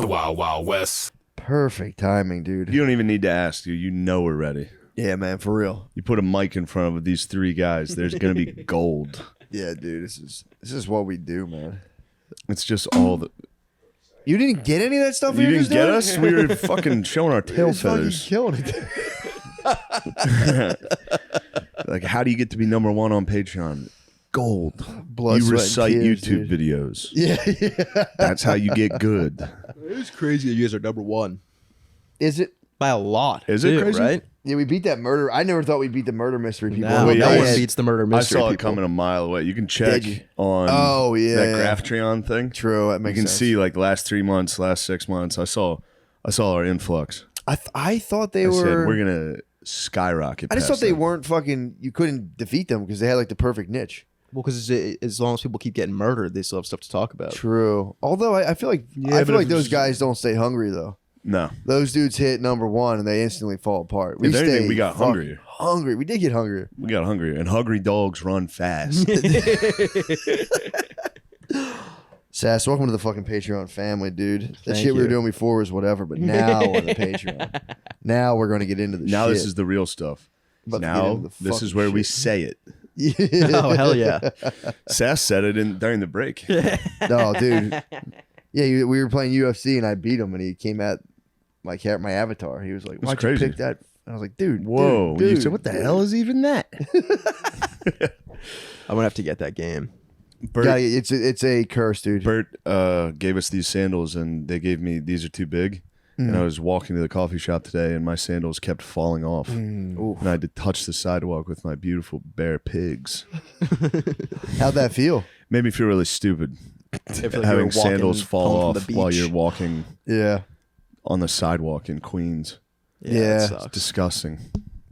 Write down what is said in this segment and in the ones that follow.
The Wild Wild West. Perfect timing, dude. You don't even need to ask. You know we're ready. Yeah, man, for real. You put a mic in front of these three guys, there's going to be gold. Yeah, dude, this is what we do, man. It's just all the... You didn't get any of that stuff? You didn't get us? We were fucking showing our tail feathers. Killing it. Like, how do you get to be number one on Patreon? Gold. Blood, you sweat, recite and tears, YouTube dude. videos. Yeah. That's how you get good. It's crazy that you guys are number one. Is it? By a lot. Is it crazy? Right? Yeah, we beat that murder. I never thought we beat the murder mystery people. No, Well, no yeah, one I- beats the murder mystery I saw it people. coming a mile away. You can Did you? check on yeah, that Graphtreon thing. True, that You makes can sense. see like the last 3 months, last 6 months. I saw our influx. I thought they I were. said we're gonna skyrocket. I just past thought they them. weren't fucking. You couldn't defeat them because they had like the perfect niche. Well, because as long as people keep getting murdered, they still have stuff to talk about. True. Although I feel like Yeah, I but feel if like those it's- guys don't stay hungry though. No. Those dudes hit number one and they instantly fall apart. If anything, stayed we got fucking hungrier. Hungry. We did get hungrier. We got hungry, and hungry dogs run fast. Sass, welcome to the fucking Patreon family, dude. That Thank shit we were you. doing before was whatever, but now on the Patreon. Now we're going to get into the Now shit. this is the real stuff. About to get Now into the this is fucking where we shit. say it. Yeah. Oh, hell yeah. Sass said it during the break. No, dude. Yeah, we were playing UFC and I beat him and he came at my avatar. He was like, That's why'd crazy. you pick that? And I was like, dude, Whoa! dude, You said, what the hell is even that? I'm going to have to get that game. Bert, Yeah, it's a curse, dude. Bert gave us these sandals, and they gave me these are too big. And I was walking to the coffee shop today, and my sandals kept falling off, and I had to touch the sidewalk with my beautiful bare pigs. How'd that feel? Made me feel really stupid I feel like you were having walking sandals home fall from off the while beach. you're walking Yeah. on the sidewalk in Queens. Yeah. that sucks. Disgusting.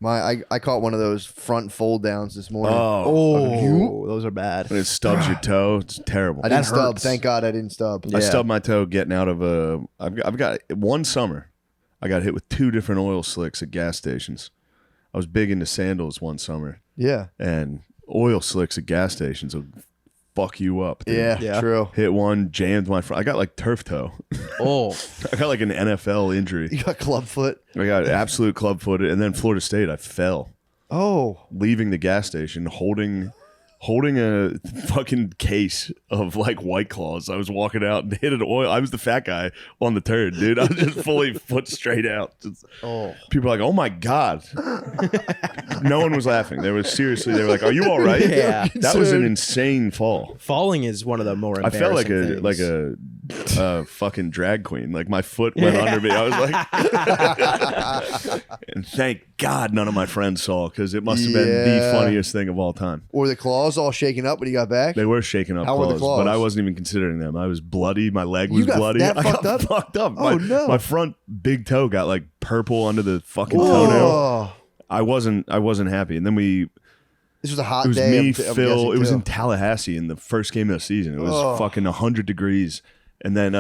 I caught one of those front fold downs this morning. Oh, those are bad. When it stubs your toe, it's terrible. I didn't that stub. hurts. Thank God I didn't stub. I Yeah. stubbed my toe getting out of a. I've got one summer. I got hit with 2 different oil slicks at gas stations. I was big into sandals one summer, Yeah. and oil slicks at gas stations will fuck you up. Dude. Yeah. Yeah. True. Hit one, jammed my front. I got like turf toe. Oh, I got like an NFL injury. You got club foot. I got absolute club footed, and then Florida State, I fell Oh. leaving the gas station holding a fucking case of like White Claws. I was walking out and hit an oil. I was the fat guy on the turd, dude. I was just fully foot straight out. People were like, "Oh my god!" No one was laughing. They were like, "Are you all right?" Yeah. That was an insane fall. falling is one of the more I felt like embarrassing a things. fucking drag queen. Like my foot went under me. I was like, and thank God none of my friends saw, because it must have been the Yeah. funniest thing of all time. Were the claws all shaken up when you got back? They were shaking up How were the claws, but I claws? wasn't even considering them. I was bloody. My leg You was got bloody. that I fucked got up? fucked up. Oh, my, no. my front big toe got like purple under the fucking toenail. Oh. I wasn't happy. And then This was a hot it was day. me, I'm Phil. guessing, It was too. in Tallahassee in the first game of the season. It was Oh. fucking 100 degrees. And then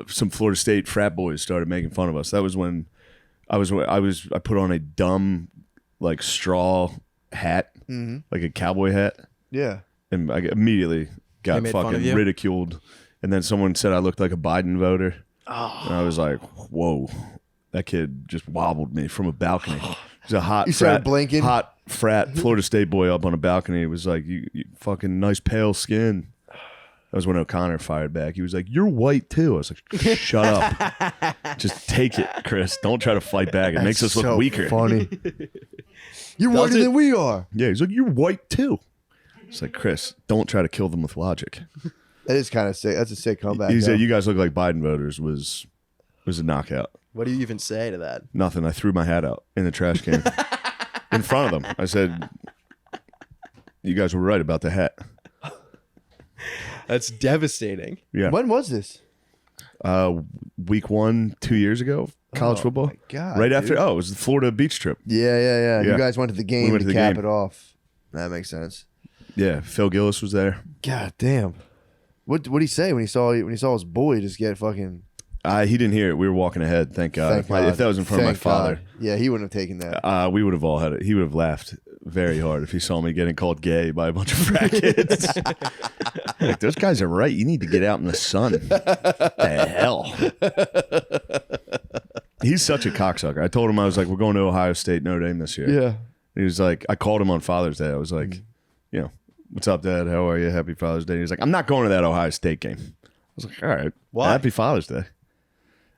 some Florida State frat boys started making fun of us. That was when I put on a dumb like straw hat, like a cowboy hat, Yeah. and I immediately got They made fun of fucking you? ridiculed. And then someone said I looked like a Biden voter. And I was like, whoa, that kid just wobbled me from a balcony. He's a hot You started frat, blinking? hot frat Florida State boy up on a balcony. It was like, you fucking nice pale skin. That was when O'Connor fired back. He was like, "You're white too." I was like, "Shut up, just take it, Chris. Don't try to fight back. It makes us look so weaker." Funny. You're Does whiter it? than we are. Yeah, he's like, "You're white too." It's like, Chris, don't try to kill them with logic. That is kind of sick. That's a sick comeback. He though. said, "You guys look like Biden voters." Was a knockout. What do you even say to that? Nothing. I threw my hat out in the trash can in front of them. I said, "You guys were right about the hat." That's devastating. Yeah. When was this? Week 1, 2 years ago, college football. my God, right dude. after. Oh, it was the Florida beach trip. Yeah. Yeah. You guys went to the game went to to the cap game. it off. That makes sense. Yeah, Phil Gillis was there. God damn. What did he say when he saw his boy just get fucking? He didn't hear it. We were walking ahead. Thank God. Thank God. If that was in front of my Thank father, God. Yeah, he wouldn't have taken that. we would have all had it. He would have laughed very hard if he saw me getting called gay by a bunch of frat kids. Like, those guys are right. You need to get out in the sun. The hell. He's such a cocksucker. I told him, I was like, we're going to Ohio State, Notre Dame this year. Yeah. He was like, I called him on Father's Day. I was like, you know, what's up, Dad? How are you? Happy Father's Day. He's like, I'm not going to that Ohio State game. I was like, all right. Why? Happy Father's Day.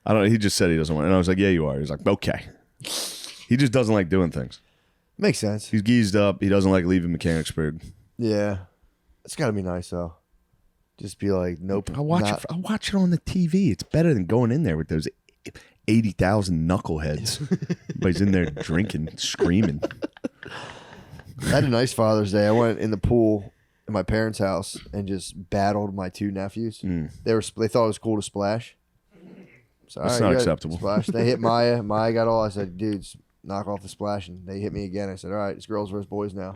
I don't know. He just said he doesn't want it. And I was like, yeah, you are. He's like, okay. He just doesn't like doing things. Makes sense. He's geezed up. He doesn't like leaving Mechanicsburg. Yeah. It's got to be nice, though. Just be like, nope. I watch it on the TV. It's better than going in there with those 80,000 knuckleheads. Everybody's in there drinking, screaming. I had a nice Father's Day. I went in the pool at my parents' house and just battled my 2 nephews. They thought it was cool to splash. So, That's all right, not acceptable. Splash. They hit Maya. Maya got all. I said, dudes, knock off the splashing. They hit me again. I said, all right, it's girls versus boys now.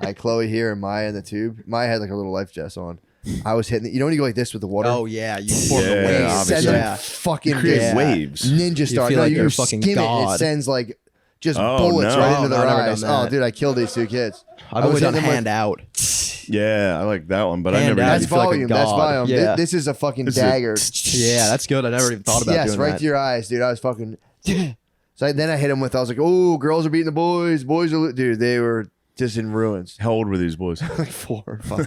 I had Chloe here and Maya in the tube. Maya had like a little life vest on. I was hitting. You know when you go like this with the water? Oh yeah, you form Yeah, the waves. obviously. Send them Yeah. fucking Create yeah. waves. Ninja star. feel No, like you you're a fucking skim it. And god. it sends like just Oh, bullets no. right into Oh, their I've never done eyes. that. Oh, dude, I killed these 2 kids. I've only done hitting them hand out. Yeah, I like that one, but I Hand never out. did. That's feel like a volume. That's god. volume. Yeah. This is a fucking This is a- dagger. Yeah, that's good. I never even thought about Yes, doing right that. to your eyes, dude. I was fucking. So then I hit him with. I was like, "Oh, girls are beating the boys. Boys are dude. They were just in ruins." How old were these boys? Like 4 or 5.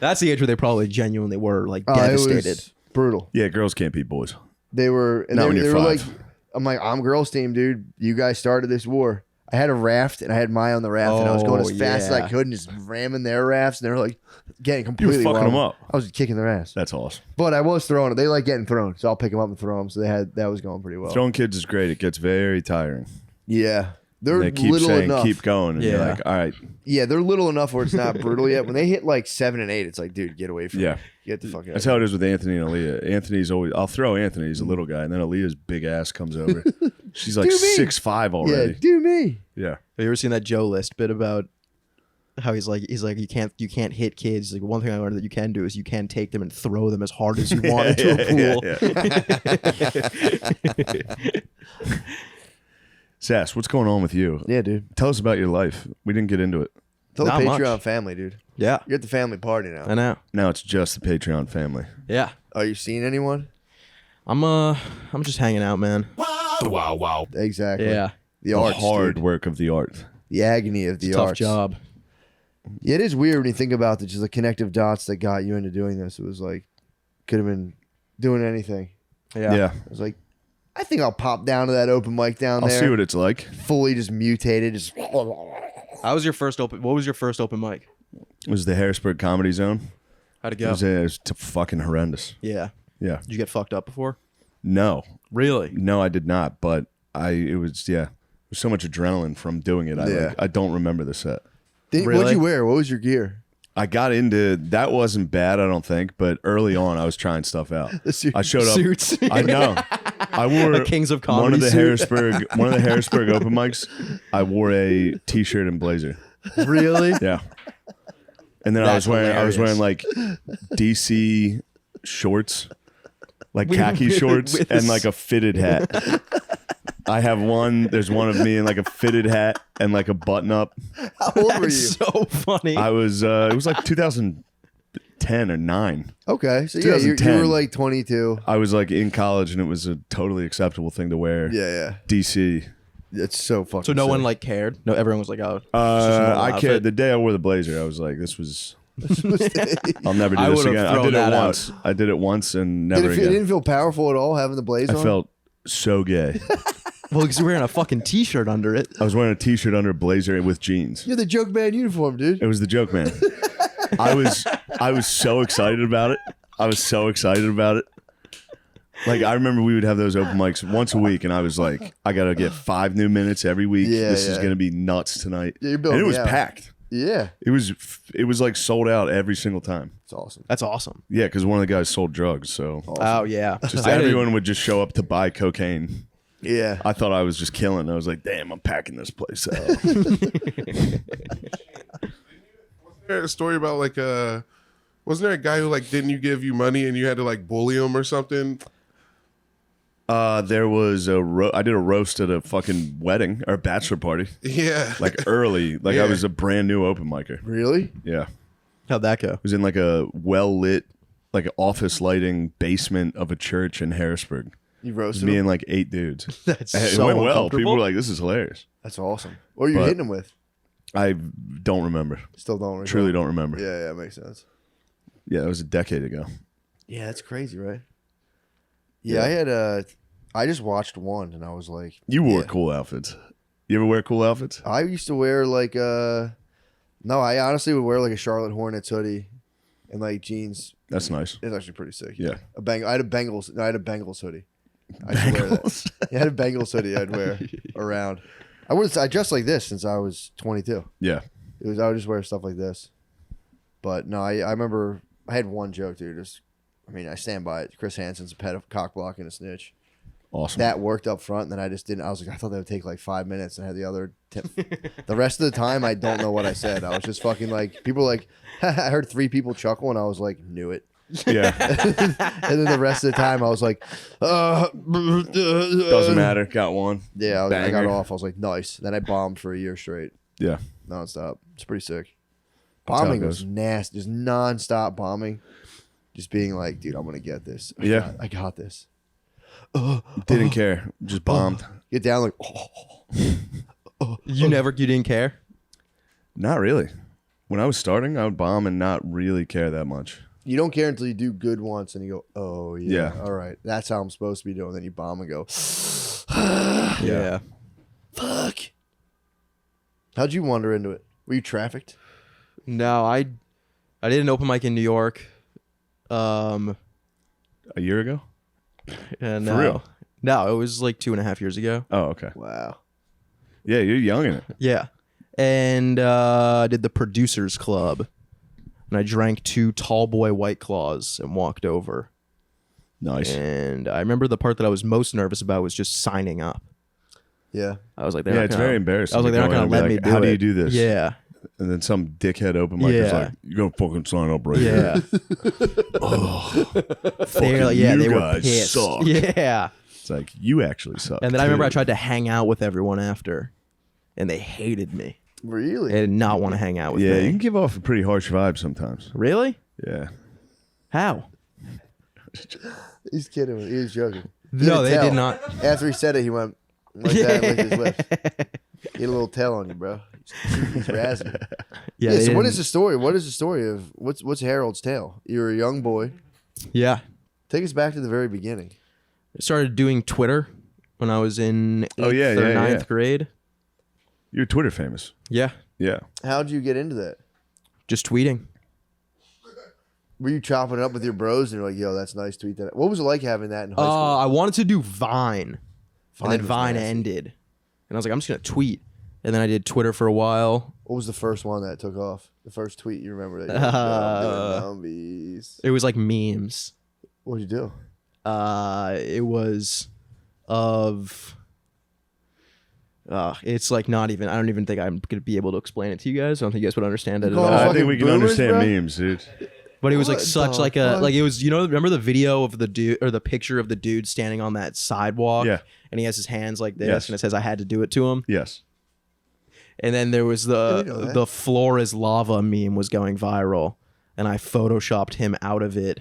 That's the age where they probably genuinely were like It devastated. was brutal. Yeah, girls can't beat boys. They were. And Not they, when you're they were like, 5. I'm like, I'm girls team, dude. You guys started this war. I had a raft and I had Maya on the raft and I was going as Oh, fast as I yeah. could and just ramming their rafts and they were like getting You completely were fucking them wild. up. I was kicking their ass, That's awesome. but I was throwing it. They like getting thrown, so I'll pick them up and throw them. So that was going pretty well. Throwing kids is great. It gets very tiring. Yeah, they're They keep little saying, enough. keep going. And you're Yeah. like, all right. Yeah, they're little enough where it's not brutal yet. When they hit like 7 and 8, it's like, dude, get away from Yeah. me. Get the fuck out. That's how it is with Anthony and Aaliyah. Anthony's always, I'll throw Anthony, he's a little guy, and then Aaliyah's big ass comes over. She's like Do me. 6'5" Yeah, already. do me. Yeah. Have you ever seen that Joe List bit about how he's like you can't hit kids? He's like, one thing I learned that you can do is you can take them and throw them as hard as you want into a pool. Sass, what's going on with you? Yeah, dude. Tell us about your life. We didn't get into it. Tell the Not much. Patreon family, dude. Yeah, You're at the family party now. I know. Now it's just the Patreon family. Yeah, Are you seeing anyone? I'm just hanging out, man. Exactly. Yeah, The The arts, hard dude. work of the art. The agony of the tough arts. job. Yeah, it is weird when you think about just the connective dots that got you into doing this. It was like, could have been doing anything. Yeah. I was like, I think I'll pop down to that open mic down I'll there. see what it's like. Fully just mutated. Just How was your first open? What was your first open mic? It was the Harrisburg Comedy Zone. How'd it It go? was fucking horrendous. Yeah. Yeah. Did you get fucked up before? No. Really? No, I did not. But it was so much adrenaline from doing it. I don't remember the set. What'd Really? you wear? What was your gear? I got into that. Wasn't bad, I don't think. But early on, I was trying stuff out. I showed up. Suits. I know. I wore A Kings of one Comedy of the suit. one of the Harrisburg open mics. I wore a t-shirt and blazer. Really? Yeah. And then That's I was wearing hilarious. like DC shorts, like khaki shorts, with and this- like a fitted hat. I have one. There's one of me in like a fitted hat and like a button up. How old were you? That's so funny. I was. It was like 2010 or 9. Okay, so yeah, you 2010. were like 22. I was like in college, and it was a totally acceptable thing to wear. Yeah. DC. It's so fucking. so no sick. one like cared. No, everyone was like, oh. it's just a normal I outfit. cared. The day I wore the blazer, I was like, this was. I'll never do I this would've again. I thrown did it that out. once. I did it once and Did never it, it again. didn't feel powerful at all having the blaze I on. felt so gay. Well, because you're wearing a fucking t-shirt under it. I was wearing a t-shirt under a blazer with jeans. You're the joke man uniform, dude. It was the joke man. I was so excited about it. I was so excited about it. Like I remember we would have those open mics once a week, and I was like, I gotta get 5 new minutes every week. Yeah, this is yeah. gonna be nuts tonight. Yeah, you're and building it was me out. packed. Yeah, It was like sold out every single time. it's awesome. That's awesome. Yeah, because one of the guys sold drugs, so Oh yeah. just I didn't- everyone would just show up to buy cocaine. Yeah, I thought I was just killing. I was like, damn, I'm packing this place out. There a story about like Wasn't there a guy who like didn't you give you money and you had to like bully him or something? There was I did a roast at a fucking wedding or bachelor party, Yeah. like early. Like Yeah. I was a brand new open micer. Really? Yeah. How'd that go? It was in like a well lit, like office lighting basement of a church in Harrisburg. You It was roasted me him? and like 8 dudes. That's It so went well. uncomfortable. People were like, "This is hilarious." That's awesome. What are you But- hitting him with? I don't remember. Still don't recall. Truly don't remember. Yeah, makes sense. Yeah, it was a decade ago. Yeah, that's crazy, right? Yeah, I just watched one and I was like, You wore yeah. cool outfits. You ever wear cool outfits? I used to wear like no, I honestly would wear like a Charlotte Hornets hoodie and like jeans. That's nice. It's actually pretty sick. Yeah. I had a Bengals hoodie. I used to wear that. Yeah, I had a Bengals hoodie I'd wear around. I dressed like this since I was 22. Yeah. I would just wear stuff like this. But no, I remember I had one joke, dude. I stand by it. Chris Hansen's a cock block and a snitch. Awesome. That worked up front, and then I just didn't. I was like, I thought that would take like 5 minutes, and I had the other. The rest of the time, I don't know what I said. I was just fucking like, people were like, I heard 3 people chuckle, and I was like, knew it. Yeah. And then the rest of the time, I was like, Doesn't matter. Got one. Yeah, I got Banger. off. I was like, nice. Then I bombed for a year straight, Yeah. nonstop. It's pretty sick. That's how it Bombing was goes. nasty, just nonstop bombing. Just being like, dude, I'm gonna get this. Yeah. I got this. Didn't care. Just bombed. Get down like, You didn't care? Not really. When I was starting, I would bomb and not really care that much. you don't care until you do good once, and you go, oh yeah, Yeah. all right, that's how I'm supposed to be doing. Then you bomb and go, Yeah. fuck. How'd you wander into it? Were you trafficked? No, I did an open mic in New York. A year ago? And For real? No, it was like 2.5 years ago. Oh, okay. Wow. Yeah, you're young in it. Yeah. And I did the Producers Club. And I drank 2 tall boy White Claws and walked over. Nice. And I remember the part that I was most nervous about was just signing up. Yeah. I was like, Yeah, it's very embarrassing. I was like, they're not going going to and be let me like, do How it. do you do this? Yeah. And then some dickhead open micer's Yeah. like, you gotta fucking sign up right here. Yeah. They're like, yeah, you they were guys pissed. suck. Yeah. It's like, you actually suck. And then I remember I too. tried to hang out with everyone after. And they hated me. Really? They did not want to hang out with Yeah, me. you can give off a pretty harsh vibe sometimes. Really? Yeah. How? He's kidding. He was joking. No, they tell. did not. After he said it, he went like that, and licked his lips. He had a little tail on you, bro. He's razzing. Yeah. Yeah. they So what didn't- is the story? What is the story of what's Harold's tale? You were a young boy. Yeah. Take us back to the very beginning. I started doing Twitter when I was in 8th Oh, yeah, or yeah, 9th yeah. grade. You're Twitter famous. Yeah. Yeah. How'd you get into that? Just tweeting. Were you chopping it up with your bros and you're like, yo, that's nice, tweet that? What was it like having that in high school? I wanted to do Vine. And then was Vine nasty. ended. And I was like, I'm just going to tweet. And then I did Twitter for a while. What was the first one that took off? The first tweet you remember that? You were like, "Yo, I'm doing numbies." It was like memes. What'd you do? It was of... it's like not even... I don't even think I'm going to be able to explain it to you guys. I don't think you guys would understand it at call all. it I fucking think we can boomers, understand bro? memes, dude. But it was like What such the like a fuck? like it was, you know, remember the video of the dude or the picture of the dude standing on that sidewalk? Yeah. And he has his hands like this Yes. and it says I had to do it to him. Yes. And then there was we know that. the floor is lava meme was going viral and I photoshopped him out of it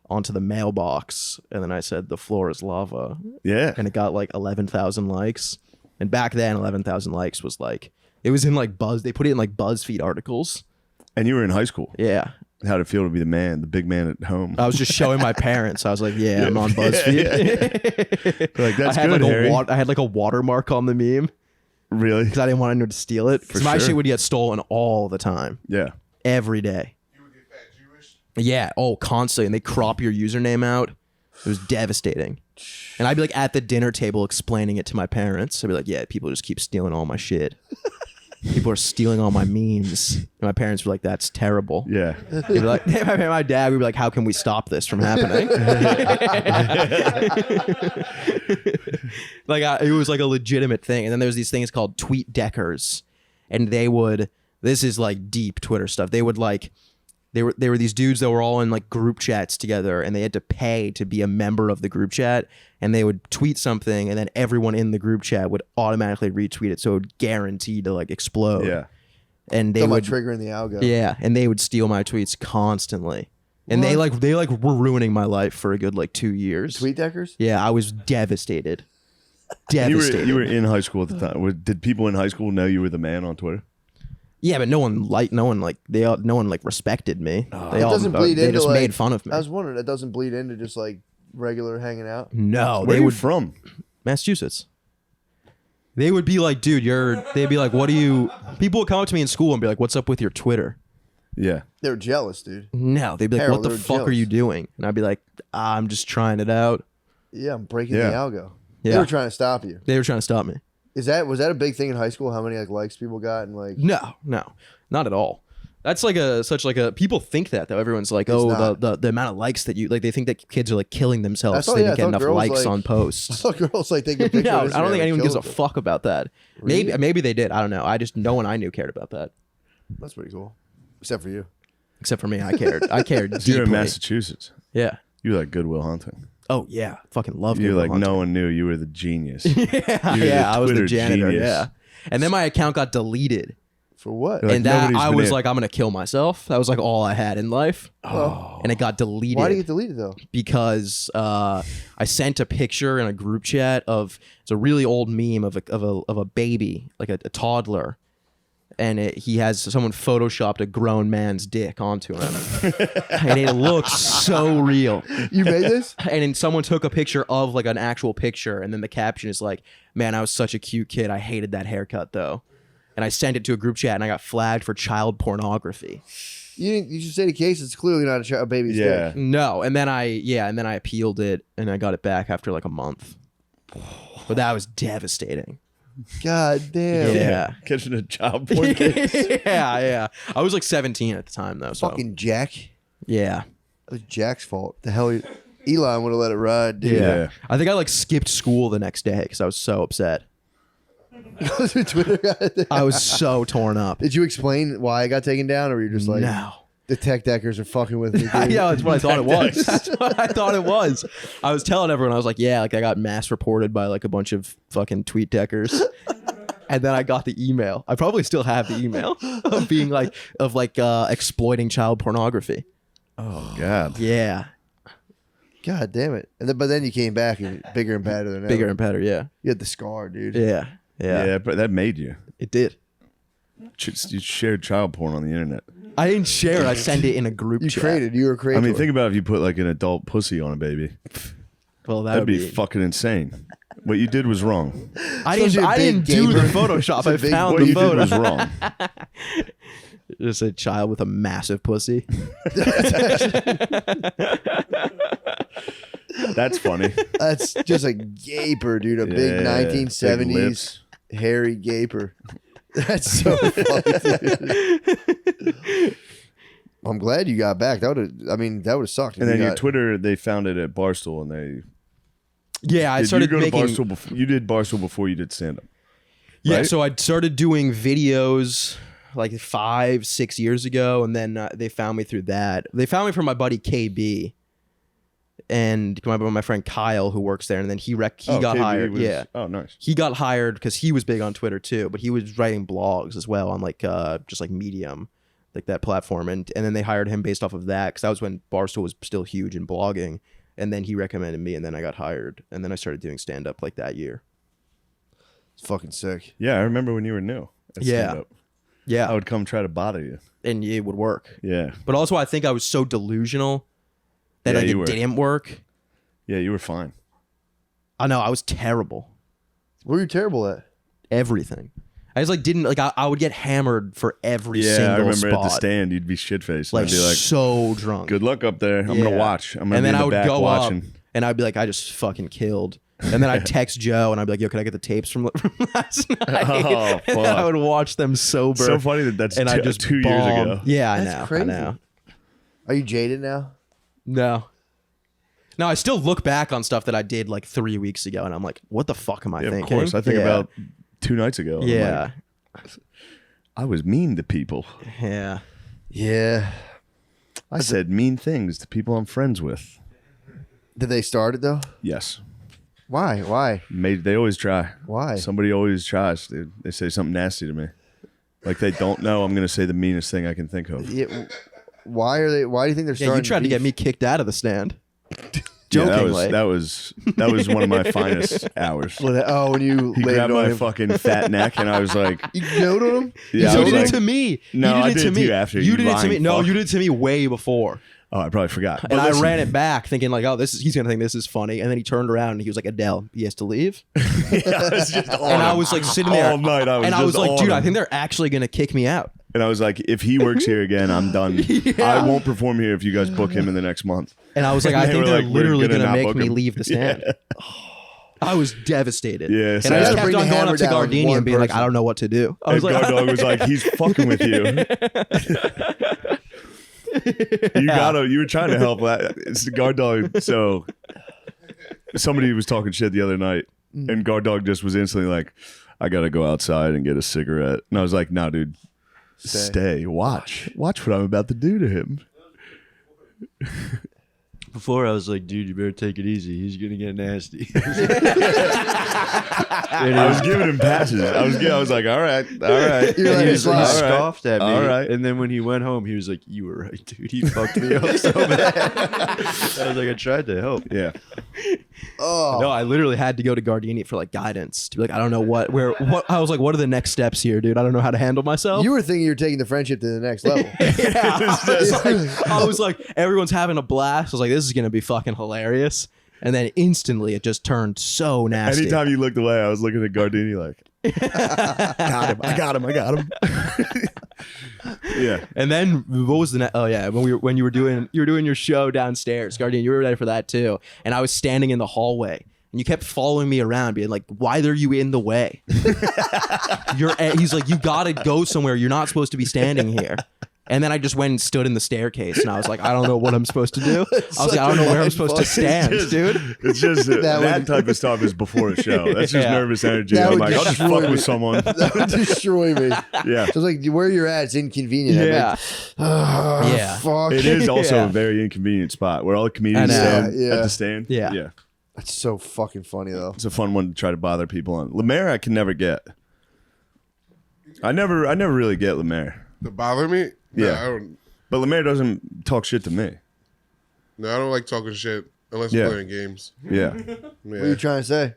onto the mailbox and then I said the floor is lava Yeah. and it got like 11,000 likes. And back then 11,000 likes was like it was in like they put it in like BuzzFeed articles. And you were in high school. Yeah. How'd it feel to be the man, the big man at home? I was just showing my parents. I was like, "Yeah, I'm on BuzzFeed." Like, that's I had good, like Harry. I had like a watermark on the meme Really? because I didn't want anyone to steal it. Because For my sure. shit would get stolen all the time, Yeah. every day. You would get fat Jewish. Yeah, constantly, and they crop your username out. It was devastating. And I'd be like at the dinner table explaining it to my parents. I'd be like, "Yeah, people just keep stealing all my shit. People are stealing all my memes." And my parents were like, "That's terrible." Yeah. They'd be like, my dad would be like, "How can we stop this from happening?" It was like a legitimate thing. And then there's these things called tweet deckers, and this is like deep Twitter stuff. They They were these dudes that were all in like group chats together, and they had to pay to be a member of the group chat. And they would tweet something, and then everyone in the group chat would automatically retweet it, so it would guarantee to like explode. Yeah. And they Talking would about triggering the algo. yeah, and they would steal my tweets constantly. And they were ruining my life for a good like 2 years. Tweet deckers? Yeah, I was devastated. You Devastated. were in high school at the time. Did people in high school know you were the man on Twitter? Yeah, but no one respected me. They It all doesn't bleed they into just like, made fun of me. I was wondering, it doesn't bleed into just like regular hanging out. No, Where they are you would from? Massachusetts. They would be like, dude, they'd be like, what do you people would come up to me in school and be like, what's up with your Twitter? Yeah. They were jealous, dude. No, they'd be like, Harold, what the they were fuck are jealous. you doing? And I'd be like, I'm just trying it out. Yeah, I'm breaking Yeah. the algo. They Yeah. were trying to stop you. They were trying to stop me. Was that a big thing in high school? How many like likes people got and like? No, not at all. That's like such a people think that though. Everyone's like, oh, not. the amount of likes that you like. They think that kids are like killing themselves. That's all- So they yeah, don't I get thought enough girls, likes like- on I posts. saw girls like taking pictures. No, on I don't Instagram think anyone and gives a killing fuck about that. Really? Maybe they did. I don't know. I just no one I knew cared about that. it. That's pretty cool. Except for you. Except for me, I cared. I cared So you're in deeply. Massachusetts. Yeah. You like Goodwill Hunting. Oh yeah. Fucking love. You Goodwill like Hunting. no one knew you were the genius. Yeah, You're yeah. I was the Twitter janitor. genius. Yeah. And then my account got deleted, For what? Like, and that nobody's I been was in- like, I'm gonna kill myself. That was like all I had in life, Oh. and it got deleted. Why did you get deleted though? Because I sent a picture in a group chat of it's a really old meme of a baby, like a toddler, and he has someone photoshopped a grown man's dick onto him, and it looks so real. You made this? And then someone took a picture of like an actual picture, and then the caption is like, "Man, I was such a cute kid. I hated that haircut though." And I sent it to a group chat, and I got flagged for child pornography. You should say the case. It's clearly not a baby's Yeah. dick. No, and then I appealed it, and I got it back after like a month. But that was devastating. God damn. Yeah. Catching a child porn case. yeah. I was like 17 at the time though. So Fucking Jack. yeah. It was Jack's fault. The hell, Elon would have let it ride, dude. Yeah. I think I like skipped school the next day because I was so upset. Twitter got I was so torn up. Did you explain why it got taken down, or were you just like, No. the tech deckers are fucking with me? Dude. Yeah, that's what I thought it was. Tactics. That's what I thought it was. I was telling everyone, I was like, yeah, like I got mass reported by like a bunch of fucking tweet deckers. And then I got the email. I probably still have the email of being like, exploiting child pornography. Oh God. Yeah. God damn it. But then you came back and bigger and badder than Bigger ever. and better. Yeah. You had the scar, dude. Yeah. Yeah, but that made you. It did. You shared child porn on the internet. I didn't share it. I sent it in a group You chat. you were creative. I mean, think about if you put like an adult pussy on a baby. Well, that That'd would be fucking insane. What you did was wrong. I Supposed to be a didn't big do the gamer. Photoshop. It's a I big- found What the you did photo. was wrong. Just a child with a massive pussy. That's funny. That's just a gaper, dude. A big Yeah, 1970s big lips. hairy gaper. That's so funny, dude. I'm glad you got back. That would have sucked. if And then you your got- Twitter, they found it at Barstool, and they Yeah, I did started you go making. to Barstool before you did Barstool before you did stand up. Yeah, right? so I started doing videos like 5-6 years ago, and then they found me through that. They found me from my buddy KB and my friend Kyle who works there, and then he got KB hired. was- Yeah, Oh, nice. he got hired because he was big on Twitter too, but he was writing blogs as well on like just like Medium, like that platform, and then they hired him based off of that because that was when Barstool was still huge in blogging, and then he recommended me, and then I got hired, and then I started doing stand up like that year. It's fucking sick. Yeah, I remember when you were new. At Yeah. stand-up. Yeah, I would come try to bother you. and it would work. Yeah. But also, I think I was so delusional that Yeah, like, you it were. didn't work. Yeah, you were fine. I know I was terrible. What were you terrible at? Everything. I just like didn't like. I would get hammered for every Yeah, single I remember spot. at the stand, you'd be shit faced. like I'd be like, so drunk. good luck up there. I'm Yeah. gonna watch. I'm gonna And be then in I the would back go watching. up, and I'd be like, I just fucking killed. And then I'd text Joe, and I'd be like, Yo, can I get the tapes from last night? Oh, And then I fuck. would watch them sober. So funny that that's and I just 2 years bombed. ago. Yeah, I That's know. crazy. I know. Are you jaded now? No. No, I still look back on stuff that I did like 3 weeks ago, and I'm like, what the fuck am I Yeah, thinking? of course. I think Yeah. about 2 nights ago. and I'm Yeah. like, I was mean to people. Yeah. Yeah. I said mean things to people I'm friends with. Did they start it though? Yes. Why? Why? They always try. Why? Somebody always tries. They say something nasty to me. Like they don't know I'm going to say the meanest thing I can think of. Yeah, why are they? Why do you think they're Yeah, starting? you tried to get beef? me kicked out of the stand. Yeah, Jokingly. that was one of my finest hours. Oh, when you He laid grabbed it on my him. fucking fat neck, and I was like, You goat on him? "Yeah." I you was did like, it to me. No, you I did it did to it to me. you after, You you did it to me. lying No, fuck. you did it to me way before. "Oh, I probably forgot." And I ran it back thinking like, oh, he's gonna think this is funny. And then he turned around and he was like, Adele, he has to leave. I was just on And I him. was like sitting there all night. I was and I just was like, on dude, him. I think they're actually gonna kick me out. And I was like, if he works here again, I'm done. Yeah. I won't perform here if you guys book him in the next month. And I was like, And I they think were they're like, "We're literally gonna gonna not make book me him." leave the stand. I was devastated. Yeah, and so I just I kept bring on the going hammer up to down with Gardini one and being like, person. I don't know what to do. I was And like, Guard Dog was like, he's fucking with you. You were trying to help. It's the Guard Dog. So somebody was talking shit the other night, and Guard Dog just was instantly like, I gotta go outside and get a cigarette. And I was like, nah, dude, stay. Watch what I'm about to do to him. Before I was like, dude, you better take it easy. He's gonna get nasty. I was giving him passes. I was like, all right. You're And like, he was like, "All right, scoffed at me. all right. And then when he went home, he was like, you were right, dude. He fucked me up so bad. I was like, I tried to help. Yeah. Oh, no, I literally had to go to Gardini for like guidance to be like, I don't know what. I was like, what are the next steps here, dude? I don't know how to handle myself. you were thinking you were taking the friendship to the next level. I was like, everyone's having a blast. I was like, this is gonna be fucking hilarious. And then instantly, it just turned so nasty. Anytime you looked away, I was looking at Gardini like, I got him. Yeah. And then what was the next? Oh yeah, when you were doing your show downstairs, Gardini, you were ready for that too. And I was standing in the hallway, and you kept following me around, being like, "Why are you in the way?" He's like, "You gotta go somewhere. You're not supposed to be standing here." And then I just went and stood in the staircase, and I was like, I don't know what I'm supposed to do. I was like, I don't know where I'm supposed to stand, dude. It's just that would- type of stuff is before a show. That's just Yeah. nervous energy. That I'm would like, I'll just destroy fuck me. with someone. That would destroy me. Yeah. So it's like where you're at, it's inconvenient. I'm Yeah, like, "Ah, Yeah. fuck. It is also Yeah. a very inconvenient spot where all the comedians I know. stand Yeah. at the stand. Yeah. Yeah. That's so fucking funny though. It's a fun one to try to bother people on. Lemaire, I can never get. I never really get Lemaire. To bother me? No, Yeah. I don't. But Lemaire doesn't talk shit to me. No, I don't like talking shit unless Yeah. I'm playing games. Yeah. Yeah. What are you trying to say?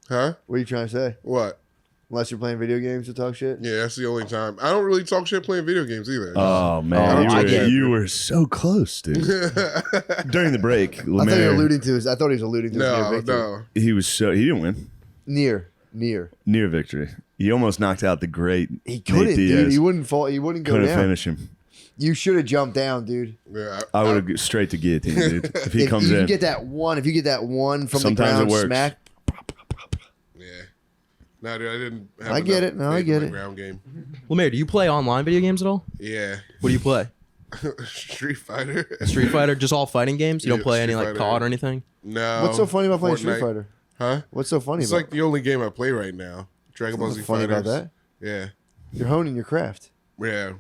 Huh? What are you trying to say? What? Unless you're playing video games to talk shit? Yeah, that's the only time. I don't really talk shit playing video games either. Oh I man, don't get it. you were so close, dude. During the break, I thought you were Lemaire, alluding to his. I thought he was alluding to his near no, victory. no. he didn't win. Near. Victory. He almost knocked out the great He Nate couldn't, dude. Diaz. He wouldn't fall. He wouldn't go Couldn't down. finish him. You should have jumped down, dude. Yeah, I would have straight to guillotine, dude. If he comes you in, get that one, if you get that one from Sometimes the ground it works. smack, yeah. No, dude, I didn't. Have I get enough it. No, I faith in get the it. Ground game. Lemaire, do you play online video games at all? Yeah. What do you play? Street Fighter. Street Fighter, just all fighting games. You don't Yeah, play any Street like Fighter. COD or anything. No. what's so funny about playing Street Fortnite. Fighter? Huh? What's so funny It's about? like the only game I play right now. Dragon Ball Z What's funny about Fighters. that? Yeah. You're honing your craft. Yeah.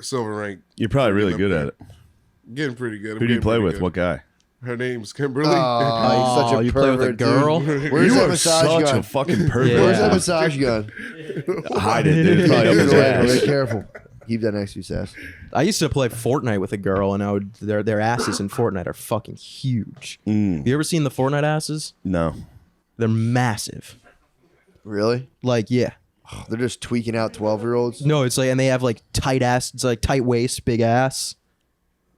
Silver rank. you're probably really Getting good up at it. there. Getting pretty good. I'm Who do you getting play pretty with? good. What guy? Her name's Kimberly. Oh, you're such a you play with a pervert, girl? dude. Where's you that are massage such gun? a fucking pervert. Yeah. Where's that massage gun? Hide it, dude. It's probably up Keep it his away. ass. Be careful. Keep that next to you, Sass. I used to play Fortnite with a girl, and their asses in Fortnite are fucking huge. Have you ever seen the Fortnite asses? No. They're massive. Really? Like, yeah. They're just tweaking out 12-year-olds. No, it's like, and they have like tight ass. It's like tight waist, big ass,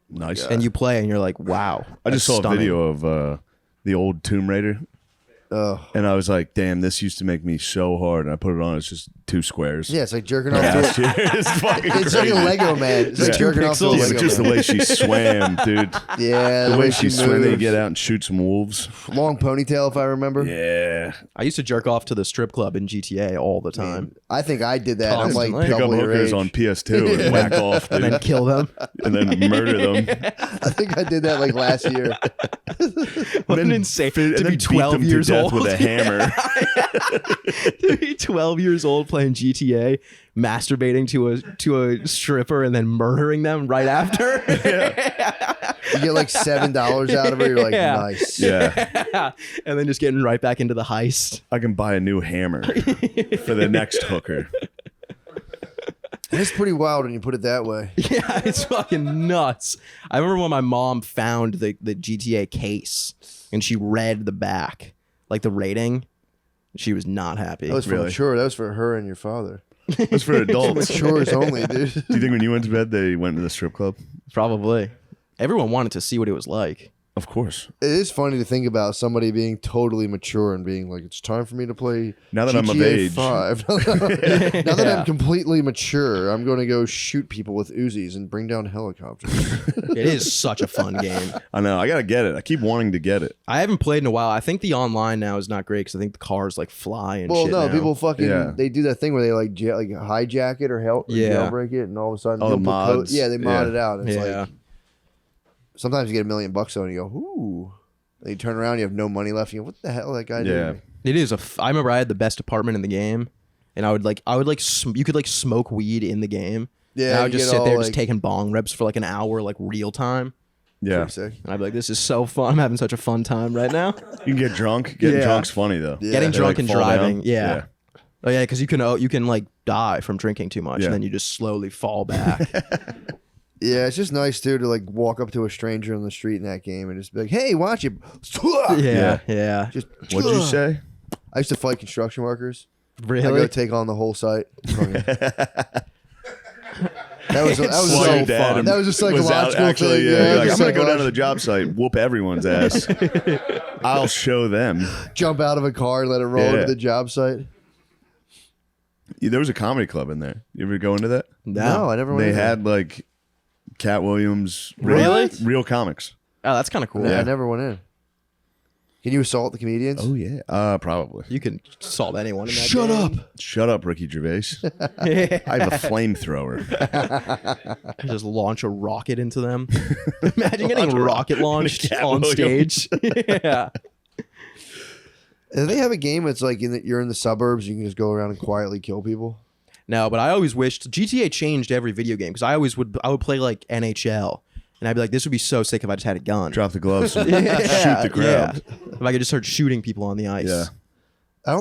Nice. and you play, and you're like, wow. I just that's saw stunning. a video of the old Tomb Raider, Oh. and I was like, damn, this used to make me so hard. And I put it on. It's just 2 squares. Yeah, it's like jerking off Yeah, to it. it's fucking It's like crazy. a Lego man. It's like Yeah. jerking off to a Pixels. Yeah, Lego but just the man. way she swam, dude. Yeah, The way she swam, then you moves. get out and shoot some wolves. Long ponytail, if I remember. Yeah. I used to jerk off to the strip club in GTA all the time, I think I did that. I'm like Constantly. Pick up double your hookers age. on PS2 and whack off, and dude. then kill them. And then murder them. I think I did that like last year. What an insane and to then be beat 12 them to years death old. with a hammer. To be 12 years old playing GTA, masturbating to a stripper and then murdering them right after. You get like $7 out of it. You're like, Yeah. nice. Yeah. And then just getting right back into the heist. I can buy a new hammer for the next hooker. It's pretty wild when you put it that way. Yeah, it's fucking nuts. I remember when my mom found the GTA case and she read the back, like the rating. She was not happy. That was for Really? mature. That was for her and your father. That's for adults. Matures only, dude. Do you think when you went to bed, they went to the strip club? Probably. Everyone wanted to see what it was like. Of course. It is funny to think about somebody being totally mature and being like, it's time for me to play Now that I'm of GTA age. 5. Now that I'm completely mature, I'm going to go shoot people with Uzis and bring down helicopters. It is such a fun game. I know. I got to get it. I keep wanting to get it. I haven't played in a while. I think the online now is not great because I think the cars like fly and Well, shit no, now. people fucking, Yeah. they do that thing where they like hijack it or Yeah. jailbreak it, and all of a sudden, Oh, the people put mods. yeah, they mod Yeah. it out. And it's Yeah. like, sometimes you get $1 million on it and you go, ooh. And you turn around, you have no money left. You go, what the hell that guy Yeah. did? It is I remember I had the best apartment in the game, and I would you could like smoke weed in the game. Yeah, and I would you just get sit there all, just like- taking bong rips for like an hour, like real time. Yeah. Pretty sick. And I'd be like, this is so fun. I'm having such a fun time right now. You can get drunk. Getting Yeah. drunk's funny, though. Yeah. Getting They, drunk like, and fall driving. down. Yeah. Oh yeah, because you can like die from drinking too much, Yeah. and then you just slowly fall back. Yeah, it's just nice too to like walk up to a stranger on the street in that game and just be like, "Hey, watch it." yeah. Just What'd you say? I used to fight construction workers. I Really? go take on the whole site. That was It's so While your dad fun. That was a was psychological out actually, thing. yeah, Yeah, like, just I'm gonna go down to psychological. the job site, whoop everyone's ass. I'll show them. Jump out of a car and let it roll Yeah. to the job site. There was a comedy club in there. You ever go into that? No, I never went. They in there. had like Cat Williams, Really? real comics. Oh, that's kind of cool. I never went in. Can you assault the comedians? Oh yeah, probably. You can assault anyone in that Shut up! Shut up, Ricky Gervais. up. I have a flamethrower. Just launch a rocket into them. Imagine getting rocket launched Cat on Williams. stage. Yeah. Do they have a game that's like you're in the suburbs, you can just go around and quietly kill people? No, but I always wished GTA changed every video game because I would play like NHL, and I'd be like, this would be so sick if I just had a gun. Drop the gloves. And Yeah, shoot the crowd. yeah. If I could just start shooting people on the ice. Yeah.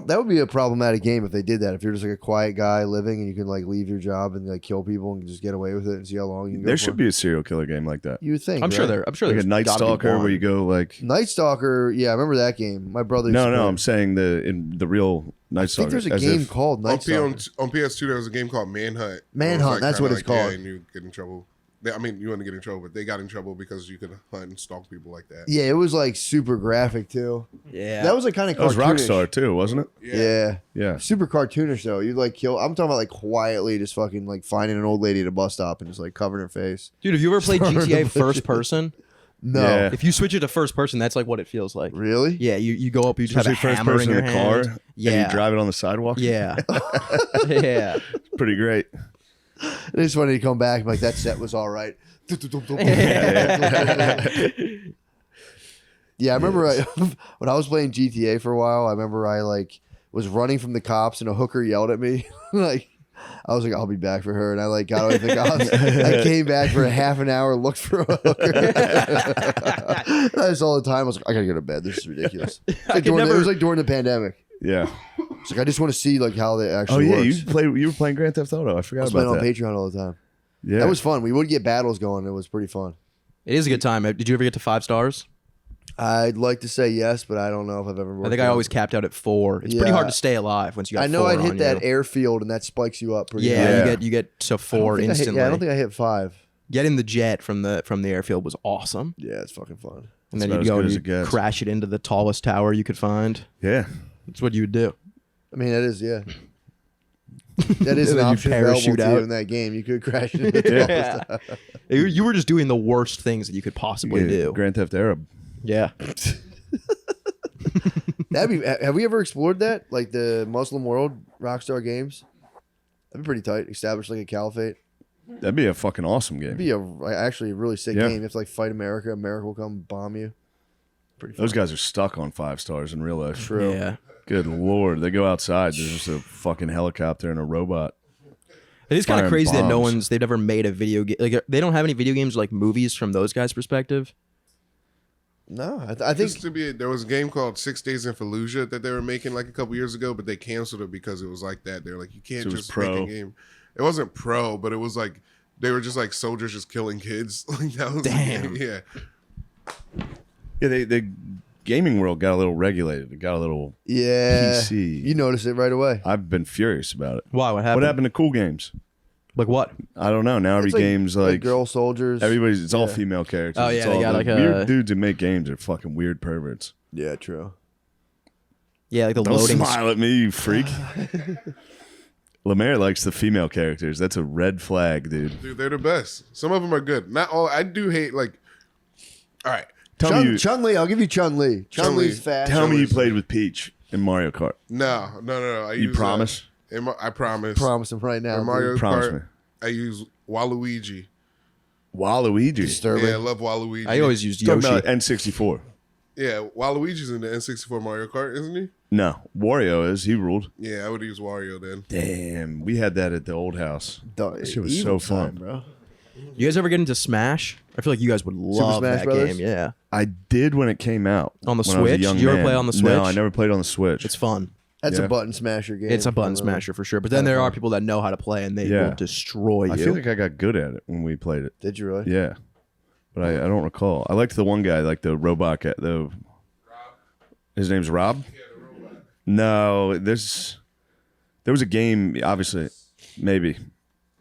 That would be a problematic game if they did that. If you're just like a quiet guy living and you can like leave your job and like kill people and just get away with it and see how long you can go. There for. should be a serial killer game like that. You would think. I'm sure right? there. I'm sure Like a there's Night gotta be Stalker one. where you go like Night Stalker. Yeah, I remember that game. My brother. used to play no, it. I'm saying in the real Night I Stalker. think there's a as game if- called Night Stalker. On PS2, there was a game called Manhunt. Manhunt, It was, that's what kinda it's like, called. Yeah, and you get in trouble. I mean, you wouldn't get in trouble, but they got in trouble because you could hunt and stalk people like that. Yeah, it was like super graphic too. Yeah. That was like kind of That was cartoonish. Rockstar too, wasn't it? Yeah. Yeah. Super cartoonish though. You'd like kill. I'm talking about like quietly just fucking like finding an old lady at a bus stop and just like covering her face. Dude, have you ever played Sorry. GTA first person? No. Yeah. If you switch it to first person, that's like what it feels like. Really? Yeah, you go up, you just Especially have a first hammer person in in your a car hand. and Yeah. you drive it on the sidewalk. Yeah. Yeah. Pretty great. They just wanted to come back. I'm like, that set was all right. Yeah, I remember when I was playing GTA for a while, I remember I like was running from the cops and a hooker yelled at me. Like I was like, I'll be back for her. And I like got away from the cops. I came back for a half an hour, looked for a hooker. That's all the time. I was like, I gotta go to bed. This is ridiculous. It's like could it never- was like during the pandemic. Yeah. It's like I just want to see like how they Oh actually yeah, works. you were playing Grand Theft Auto. I I forgot was playing about on that. Patreon all the time. Yeah. That was fun. We would get battles going. It was pretty fun. It is a good time. Did you ever get to 5 stars? I'd like to say yes, but I don't know if I've ever. I think I always capped out at 4. It's pretty Yeah. hard to stay alive once you got I know 4 I'd hit on that you. airfield and that spikes you up pretty. Yeah, high. you get to I don't 4 think I hit- instantly. I don't think I hit 5. Getting the jet from the airfield was awesome. Yeah, it's fucking fun. And That's then about you'd as go good and as you'd it gets. crash it into the tallest tower you could find. Yeah. That's what you would do. I mean, that is yeah. That is And an then you option available parachute to out. you in that game. You could crash it. Into the Yeah. You were just doing the worst things that you could possibly Yeah, do. Grand Theft Arab. Yeah. That'd be. Have we ever explored that? Like the Muslim world, Rockstar Games. That'd be pretty tight. Establish like a caliphate. That'd be a fucking awesome game. It'd be actually a really sick Yeah. game. You have to like fight America. America will come bomb you. Those guys are stuck on 5 stars in real life. True. Yeah. Good lord, they go outside. There's just a fucking helicopter and a robot. It is kind of Firing crazy that bombs. they've never made a video game. Like they don't have any video games like movies from those guys' perspective. No, I think Used to be, there was a game called 6 Days in Fallujah that they were making like a couple years ago, but they canceled it because it was like that. They're like, you can't So it was just make pro. a game. It wasn't pro, but it was like they were just like soldiers just killing kids. Like that was Damn. Yeah. Yeah, the gaming world got a little regulated. It got a little. yeah. PC. You notice it right away. I've been furious about it. Why? What happened? What happened to cool games? Like what? I don't know. Now every It's game's like girl soldiers. everybody's. It's all Yeah. female characters. Oh, It's yeah, they all got the like a- weird dudes who make games are fucking weird perverts. Yeah, true. Yeah, like the Don't loading. smile at me, you freak. Lemaire likes the female characters. That's a red flag, dude. Dude, they're the best. Some of them are good. Not all. I do hate like. All right. Tell me, Chun Li, I'll give you Chun Li. Chun Chun-Li. Li's fast. tell me you played with Peach in Mario Kart. No. I You use, promise? I promise. Promise him right now. In Mario Promise Kart, me. I use Waluigi. Waluigi. Disturbing. Yeah, I love Waluigi. I always used Talking Yoshi. about N64. Yeah, Waluigi's in the N64 Mario Kart, isn't he? No, Wario is. He ruled. Yeah, I would use Wario then. Damn, we had that at the old house. That shit was Evil so fun. time, bro. You guys ever get into Smash? I feel like you guys would love Smash that Brothers? game. Yeah, I did when it came out. On the when I was a Switch? young Did you ever man. play on the No, Switch? I never played on the Switch. it's fun. That's Yeah. a button smasher game. It's a button Really. smasher for sure. But then there are people that know how to play and they Yeah. will destroy you. I feel like I got good at it when we played it. Did you really? Yeah, but I don't recall. I liked the one guy, like the robot guy. His name's Rob. No, there was a game. Obviously, maybe,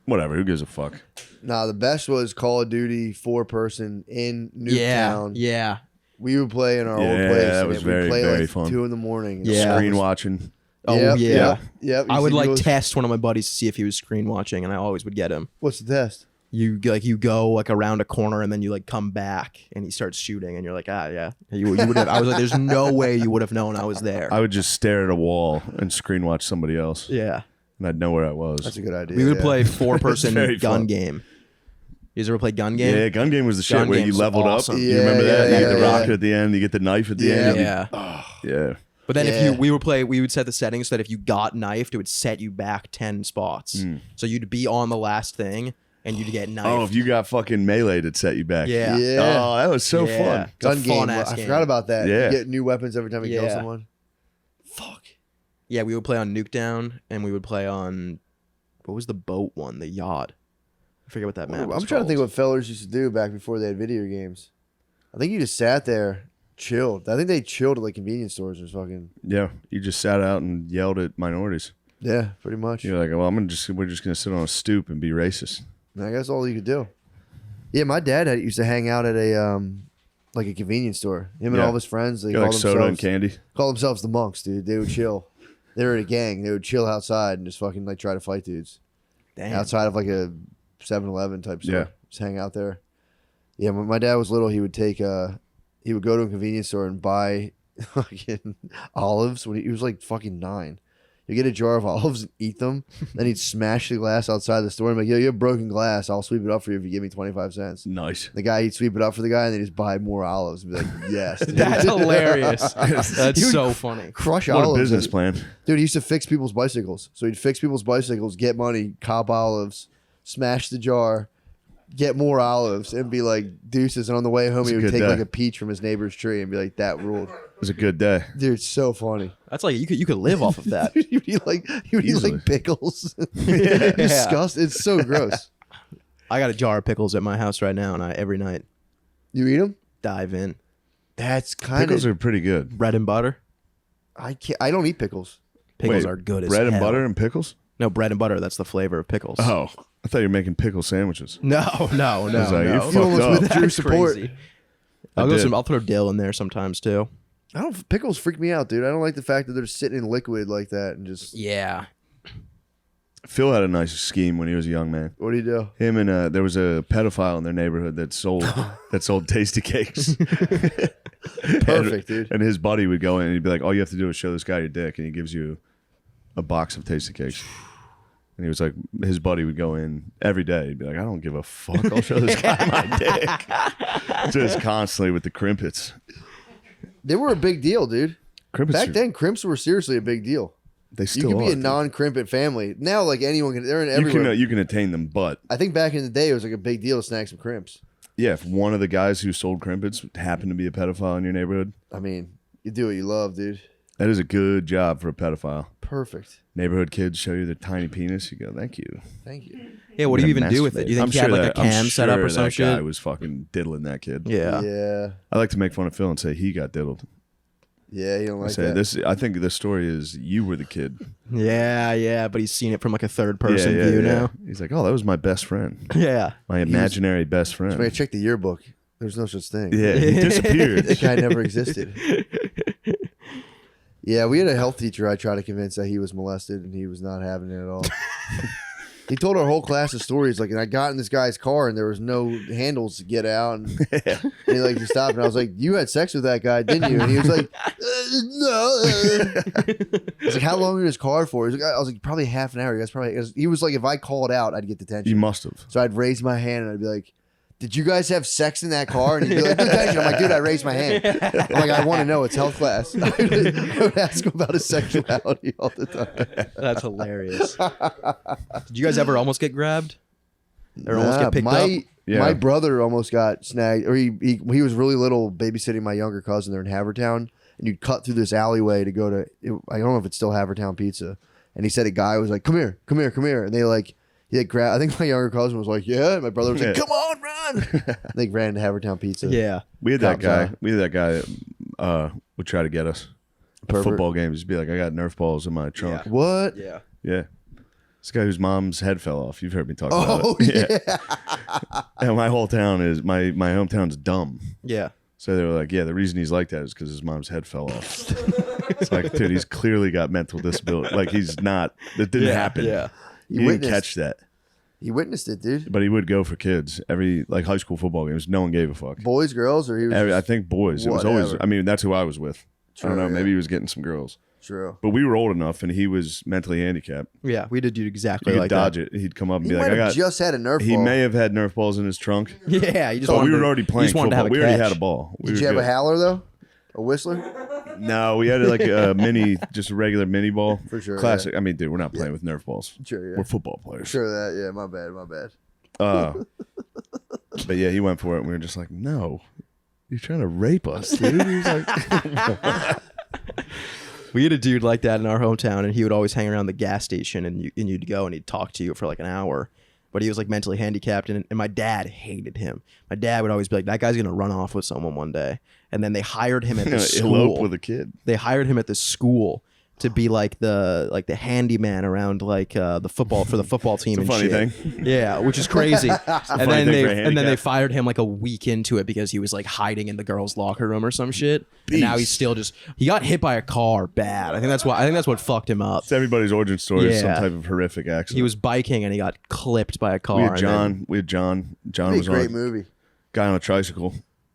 whatever. Who gives a fuck? Nah, the best was Call of Duty 4-person in yeah, Newtown. yeah. We would play in our old Yeah, place. that and was we'd very, play very like fun. 2 in the morning. Yeah. Screen watching. Oh Yep, yeah. Yep. Yep. I You would see like those- test one of my buddies to see if he was screen watching, and I always would get him. What's the test? You go like around a corner and then you like come back and he starts shooting and you're like, ah, yeah. You would have. I was like, there's no way you would have known I was there. I would just stare at a wall and screen watch somebody else, Yeah. and I'd know where I was. That's a good idea. We would yeah. play 4-person very gun fun. game. You guys ever play gun game? Yeah, gun game was the shit Gun where you game's leveled awesome. up. Yeah, You remember that? yeah, You get the yeah, rocket yeah. at the end. You get the knife at the end. Yeah. Yeah. But then Yeah. we would set the settings so that if you got knifed, it would set you back 10 spots. So you'd be on the last thing and you'd get knifed. Oh, if you got fucking melee, it'd set you back. Yeah. Yeah. Oh, that was so Yeah. fun. It's a Gun game. fun-ass I game. forgot about that. Yeah. You get new weapons every time you kill Yeah. someone. Fuck. Yeah, we would play on Nukedown and we would play on, what was the boat one? The yacht. I forget what that map I'm was trying to think called. what fellers used to do back before they had video games. I think you just sat there, chilled. I think they chilled at like convenience stores or fucking. Yeah, you just sat out and yelled at minorities. Yeah, pretty much. You're like, well, we're just gonna sit on a stoop and be racist. I guess all you could do. Yeah, my dad used to hang out at a like a convenience store. Him and Yeah. all of his friends. They Got like called soda and themselves candy. call themselves the monks, dude. They would chill. They were in a gang. They would chill outside and just fucking like try to fight dudes Damn. outside of like a 7-Eleven type store. Yeah. Just hang out there. Yeah, when my dad was little, he would take he would go to a convenience store and buy fucking olives when he was like fucking 9. He'd get a jar of olives and eat them. Then he'd smash the glass outside the store and be like, yo, you have broken glass. I'll sweep it up for you if you give me 25 cents. Nice. The guy, he'd sweep it up for the guy and then just buy more olives and be like, yes. Dude. That's hilarious. That's Dude, so funny. Crush What a olives. business plan. Dude, he used to fix people's bicycles. So he'd fix people's bicycles, get money, cop olives, smash the jar, get more olives, and be like deuces. And on the way home, It's he a would good take day. like a peach from his neighbor's tree and be like, that ruled. It was a good day. Dude, it's so funny. That's like you could live off of that. Dude, he would eat Easily. like pickles. Disgust. It's so gross. I got a jar of pickles at my house right now, and every night You eat them? dive in. That's kind Pickles of. are pretty good. Bread and butter. I can't. I don't eat pickles. Pickles Wait, are good as bread and hell. butter and pickles? No, bread and butter. That's the flavor of pickles. Oh, I thought you were making pickle sandwiches. No. I was like, no. you You fucked almost up. withdrew That's support. crazy. I I'll did. I'll throw dill in there sometimes too. I don't. Pickles freak me out, dude. I don't like the fact that they're sitting in liquid like that and just. Yeah. Phil had a nice scheme when he was a young man. What do you do? Him and there was a pedophile in their neighborhood that sold tasty cakes. Perfect, dude. And his buddy would go in and he'd be like, all you have to do is show this guy your dick, and he gives you a box of tasty cakes. And he was like, his buddy would go in every day. He'd be like, I don't give a fuck. I'll show this guy my dick. Just constantly with the crimpets. They were a big deal, dude. Crimpets Back then, crimps were seriously a big deal. they You still could be are, a dude. non-crimpet family. Now, like anyone can, they're in You everywhere. can you can attain them, but I think back in the day, it was like a big deal to snag some crimps. yeah, if one of the guys who sold crimpets happened to be a pedophile in your neighborhood, I mean, you do what you love, dude. that is a good job for a pedophile. Perfect. Neighborhood kids show you their tiny penis. You go, thank you. Thank you. Yeah, what do you even do with it? Do you think he had like a cam set up or some that guy shit? was fucking diddling that kid. Yeah. Yeah. I like to make fun of Phil and say he got diddled. Yeah, you don't I like say that. this. I think the story is you were the kid. Yeah, but he's seen it from like a third person view now. He's like, oh, that was my best friend, Yeah. my imaginary best friend. When I checked the yearbook, there's no such thing. Yeah, he disappeared. That guy never existed. Yeah, we had a health teacher I tried to convince that he was molested, and he was not having it at all. He told our whole class of stories, like, and I got in this guy's car, and there was no handles to get out, and he like just stopped, and I was like, "You had sex with that guy, didn't you?" And he was like, "No." I was like, "How long were you in his car for?" I was like, "Probably half an hour." He was like, "If I called out, I'd get detention." You must have. So I'd raise my hand and I'd be like, "Did you guys have sex in that car?" And he'd be like, "Detention." I'm like, "Dude, I raised my hand." I'm like, "I want to know. It's health class." I would ask him about his sexuality all the time. That's hilarious. Did you guys ever almost get grabbed? Or almost get picked up? Yeah. My brother almost got snagged, or he was really little, babysitting my younger cousin there in Havertown, and you'd cut through this alleyway to go to, I don't know if it's still Havertown Pizza, and he said a guy was like, "Come here, and they like, he like grabbed, I think my younger cousin was like, "Yeah," and my brother was like, Yeah. "Come on, run!" They ran to Havertown Pizza. Yeah. We had that Cops guy. out. We had that guy that would try to get us. Pervert. Football games. He'd be like, I got Nerf balls in my trunk. What? Yeah. Yeah. This guy whose mom's head fell off. You've heard me talk about Oh it. yeah. And my whole town is, my hometown's dumb. Yeah. So they were like, yeah, the reason he's like that is because his mom's head fell off. It's like, dude, he's clearly got mental disability. Like, he's not, that didn't happen. Yeah. He didn't witnessed- catch that. He witnessed it, dude. But he would go for kids. Every, like, high school football games, no one gave a fuck. Boys, girls, or he was I think boys. It was always, Whatever. I mean, that's who I was with. I don't True, know. yeah. Maybe he was getting some girls. true. But we were old enough, and he was mentally handicapped. Yeah. We did do You exactly could like dodge that. it. He'd come up and He be like, might I have got. just had a Nerf He ball. may have had Nerf balls in his trunk. Yeah. You just Oh, wanted we were to- already you playing just wanted to have football. a We already catch. had a ball. We Did were you have good. a howler though? A whistler? No, we had like a mini, just a regular mini ball. For sure, Classic. I mean, dude, we're not playing with Nerf balls. Sure, yeah. We're football players. Sure that. Yeah, my bad. But yeah, he went for it, and we were just like, no, you're trying to rape us, dude. He was like, We had a dude like that in our hometown, and he would always hang around the gas station, and you'd go and he'd talk to you for like an hour. But he was like mentally handicapped, and my dad hated him. My dad would always be like, "That guy's gonna run off with someone one day." And then they hired him at the school. elope with a kid. They hired him at the school to be like the handyman around like the football for the football team. It's a and funny shit. thing. Yeah, which is crazy. and funny then thing for a they handicap. fired him like a week into it because he was like hiding in the girls' locker room or some shit. And now he's Beast. still he got hit by a car bad. I think that's what fucked him up. It's everybody's origin story is some Yeah. type of horrific accident. He was biking and he got clipped by a car. We had and John. We had John. John Be a was great on movie. guy on a tricycle.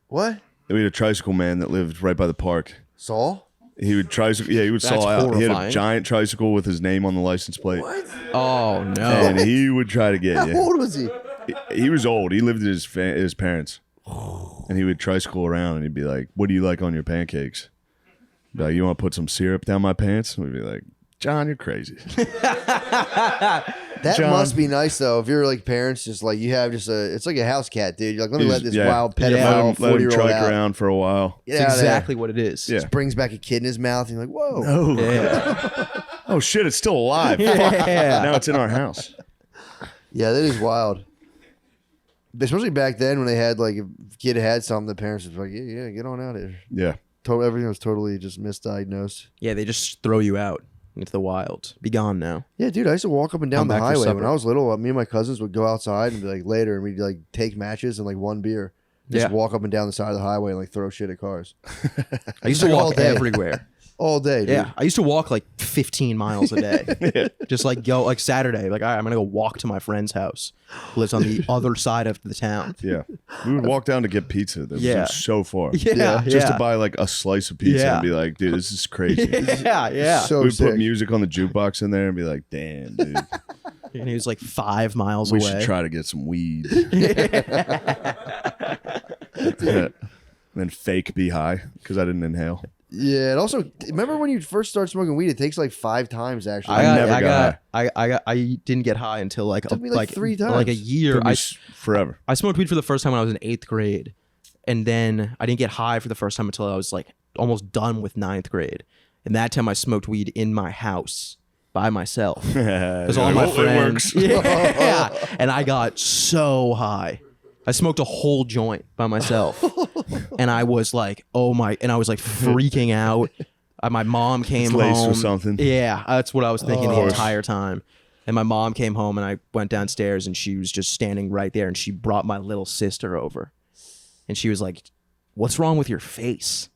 What? We had a tricycle man that lived right by the park. Saul? He would tricycle. Yeah, he would That's saw out. He had a horrifying. giant tricycle with his name on the license plate, What? Oh no! and he would try to get How you. old was he? He was old. He lived at his parents, and he would tricycle around, and he'd be like, "What do you like on your pancakes?" Be like, "You want to put some syrup down my pants?" And we'd be like, "John, you're crazy." That John. must be nice though. If you're like parents, just like you have it's like a house cat, dude. You're like, let me He's- let this yeah. wild Let pedophile him 40-year-old trike out. around for a while. Get It's out of there. exactly what it is. Yeah. Just brings back a kid in his mouth, and you're like, whoa. Oh, Yeah. oh shit! It's still alive. Yeah. Now it's in our house. Yeah, that is wild. Especially back then when they had like if a kid had something, the parents was like, yeah, get on out of here. Yeah. Everything was totally just misdiagnosed. Yeah, they just throw you out into the wild. Be gone now. Yeah, dude, I used to walk up and down Come the back for highway supper. when I was little. Me and my cousins would go outside and be like later, and we'd like take matches and like one beer, just Yeah. walk up and down the side of the highway and like throw shit at cars I used to Like all walk day. everywhere. all day. Dude. Yeah, I used to walk like 15 miles a day. Just like go like Saturday, like all right, I'm gonna go walk to my friend's house, who lives on the other side of the town. Yeah. We would walk down to get pizza. That Yeah. was so far. Yeah, Just yeah. to buy like a slice of pizza Yeah. and be like, dude, this is crazy. Yeah. So We'd sick. put music on the jukebox in there and be like, damn, dude, And he was like 5 miles we away. should try to get some weed. and then fake be high because I didn't inhale. Yeah, and also remember when you first start smoking weed, it takes like 5 times actually. I didn't get high until like Took me like 3 times. like a year. Took me forever. I smoked weed for the first time when I was in 8th grade, and then I didn't get high for the first time until I was like almost done with 9th grade. And that time I smoked weed in my house by myself because all my friends. Yeah, and I got so high. I smoked a whole joint by myself, and I was like, "Oh my!" And I was like freaking out. My mom came laced home. with something. Yeah, that's what I was thinking the entire time. And my mom came home, and I went downstairs, and she was just standing right there, and she brought my little sister over, and she was like, "What's wrong with your face?"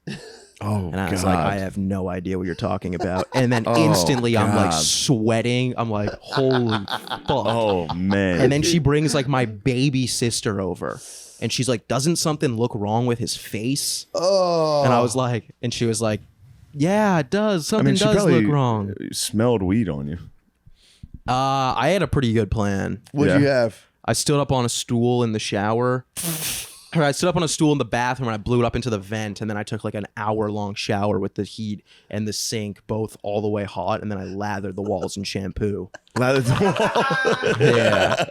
Oh, And I was God. like, I have no idea what you're talking about. And then instantly I'm like God. sweating. I'm like, holy fuck. Oh, man. And then she brings like my baby sister over. And she's like, doesn't something look wrong with his face? Oh. And I was like, and she was like, yeah, it does. Something she does probably look wrong. smelled weed on you. I had a pretty good plan. What'd you have? I stood up on a stool in the shower. Or I stood up on a stool in the bathroom and I blew it up into the vent, and then I took like an hour-long shower with the heat and the sink both all the way hot, and then I lathered the walls in shampoo. Lathered the Yeah.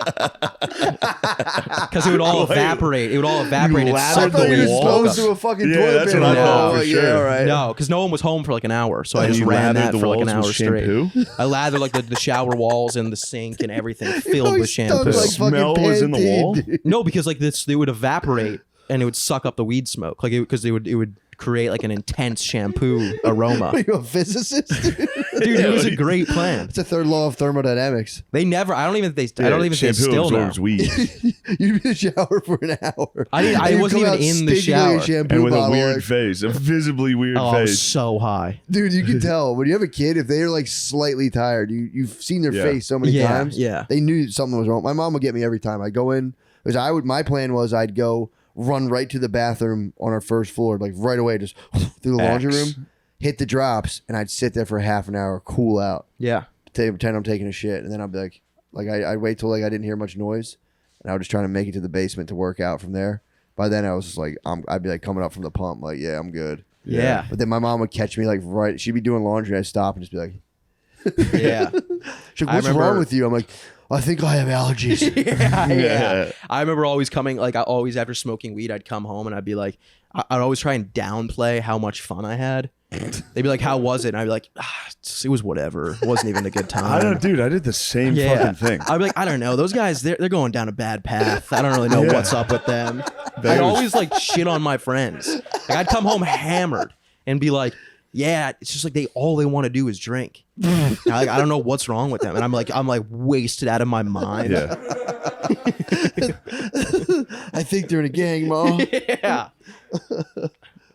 Because it would all evaporate. It would all evaporate. And lathered suck the I thought the you were wall? supposed to a fucking Yeah, toilet that's paper what I thought roll. for Yeah, sure. all right. No, because no one was home for like an hour, so I And just you ran lathered that the for like an walls hour with straight. shampoo? I lathered like the shower walls and the sink and everything filled always with stunk shampoo. like fucking Smell was in the Pantene, wall? dude. No, because like this, they would evaporate and it would suck up the weed smoke, like because it would create like an intense shampoo aroma. Are you a physicist? Dude, it was a great plan. It's a third law of thermodynamics. They never. I don't even think they shampoo still know. absorbs weed. You'd be in the shower for an hour. I And you'd wasn't come even out in the stinking like shower. a shampoo And with a bottle, weird like- face. A visibly weird Oh, I was face. so high. Dude, you can tell when you have a kid, if they're like slightly tired, you've seen their Yeah. face so many Yeah, times. yeah. They knew something was wrong. My mom would get me every time. I'd go in because my plan was I'd go run right to the bathroom on our first floor, like right away, just through the laundry room, hit the drops, and I'd sit there for half an hour, cool out, Yeah. pretend I'm taking a shit, and then I'd be like I'd wait till like I didn't hear much noise, and I would just try to make it to the basement to work out from there. By then I was just like I'd be like coming up from the pump, like yeah, I'm good. Yeah. But then my mom would catch me like right. She'd be doing laundry. I'd stop and just be like, Yeah. she'd, I "What's remember- wrong with you?" I'm like, "I think I have allergies." yeah. I remember always coming, like, I always after smoking weed, I'd come home and I'd be like, I'd always try and downplay how much fun I had. They'd be like, "How was it?" And I'd be like, it was whatever. It wasn't even a good time. I don't, dude. I did the same fucking thing. I'd be like, I don't know. Those guys, they're going down a bad path. I don't really know Yeah. what's up with them. I'd always like shit on my friends. Like, I'd come home hammered and be like, yeah, it's just like all they want to do is drink. Like, I don't know what's wrong with them. And I'm like wasted out of my mind. Yeah. I think they're in a gang, Mom. Yeah.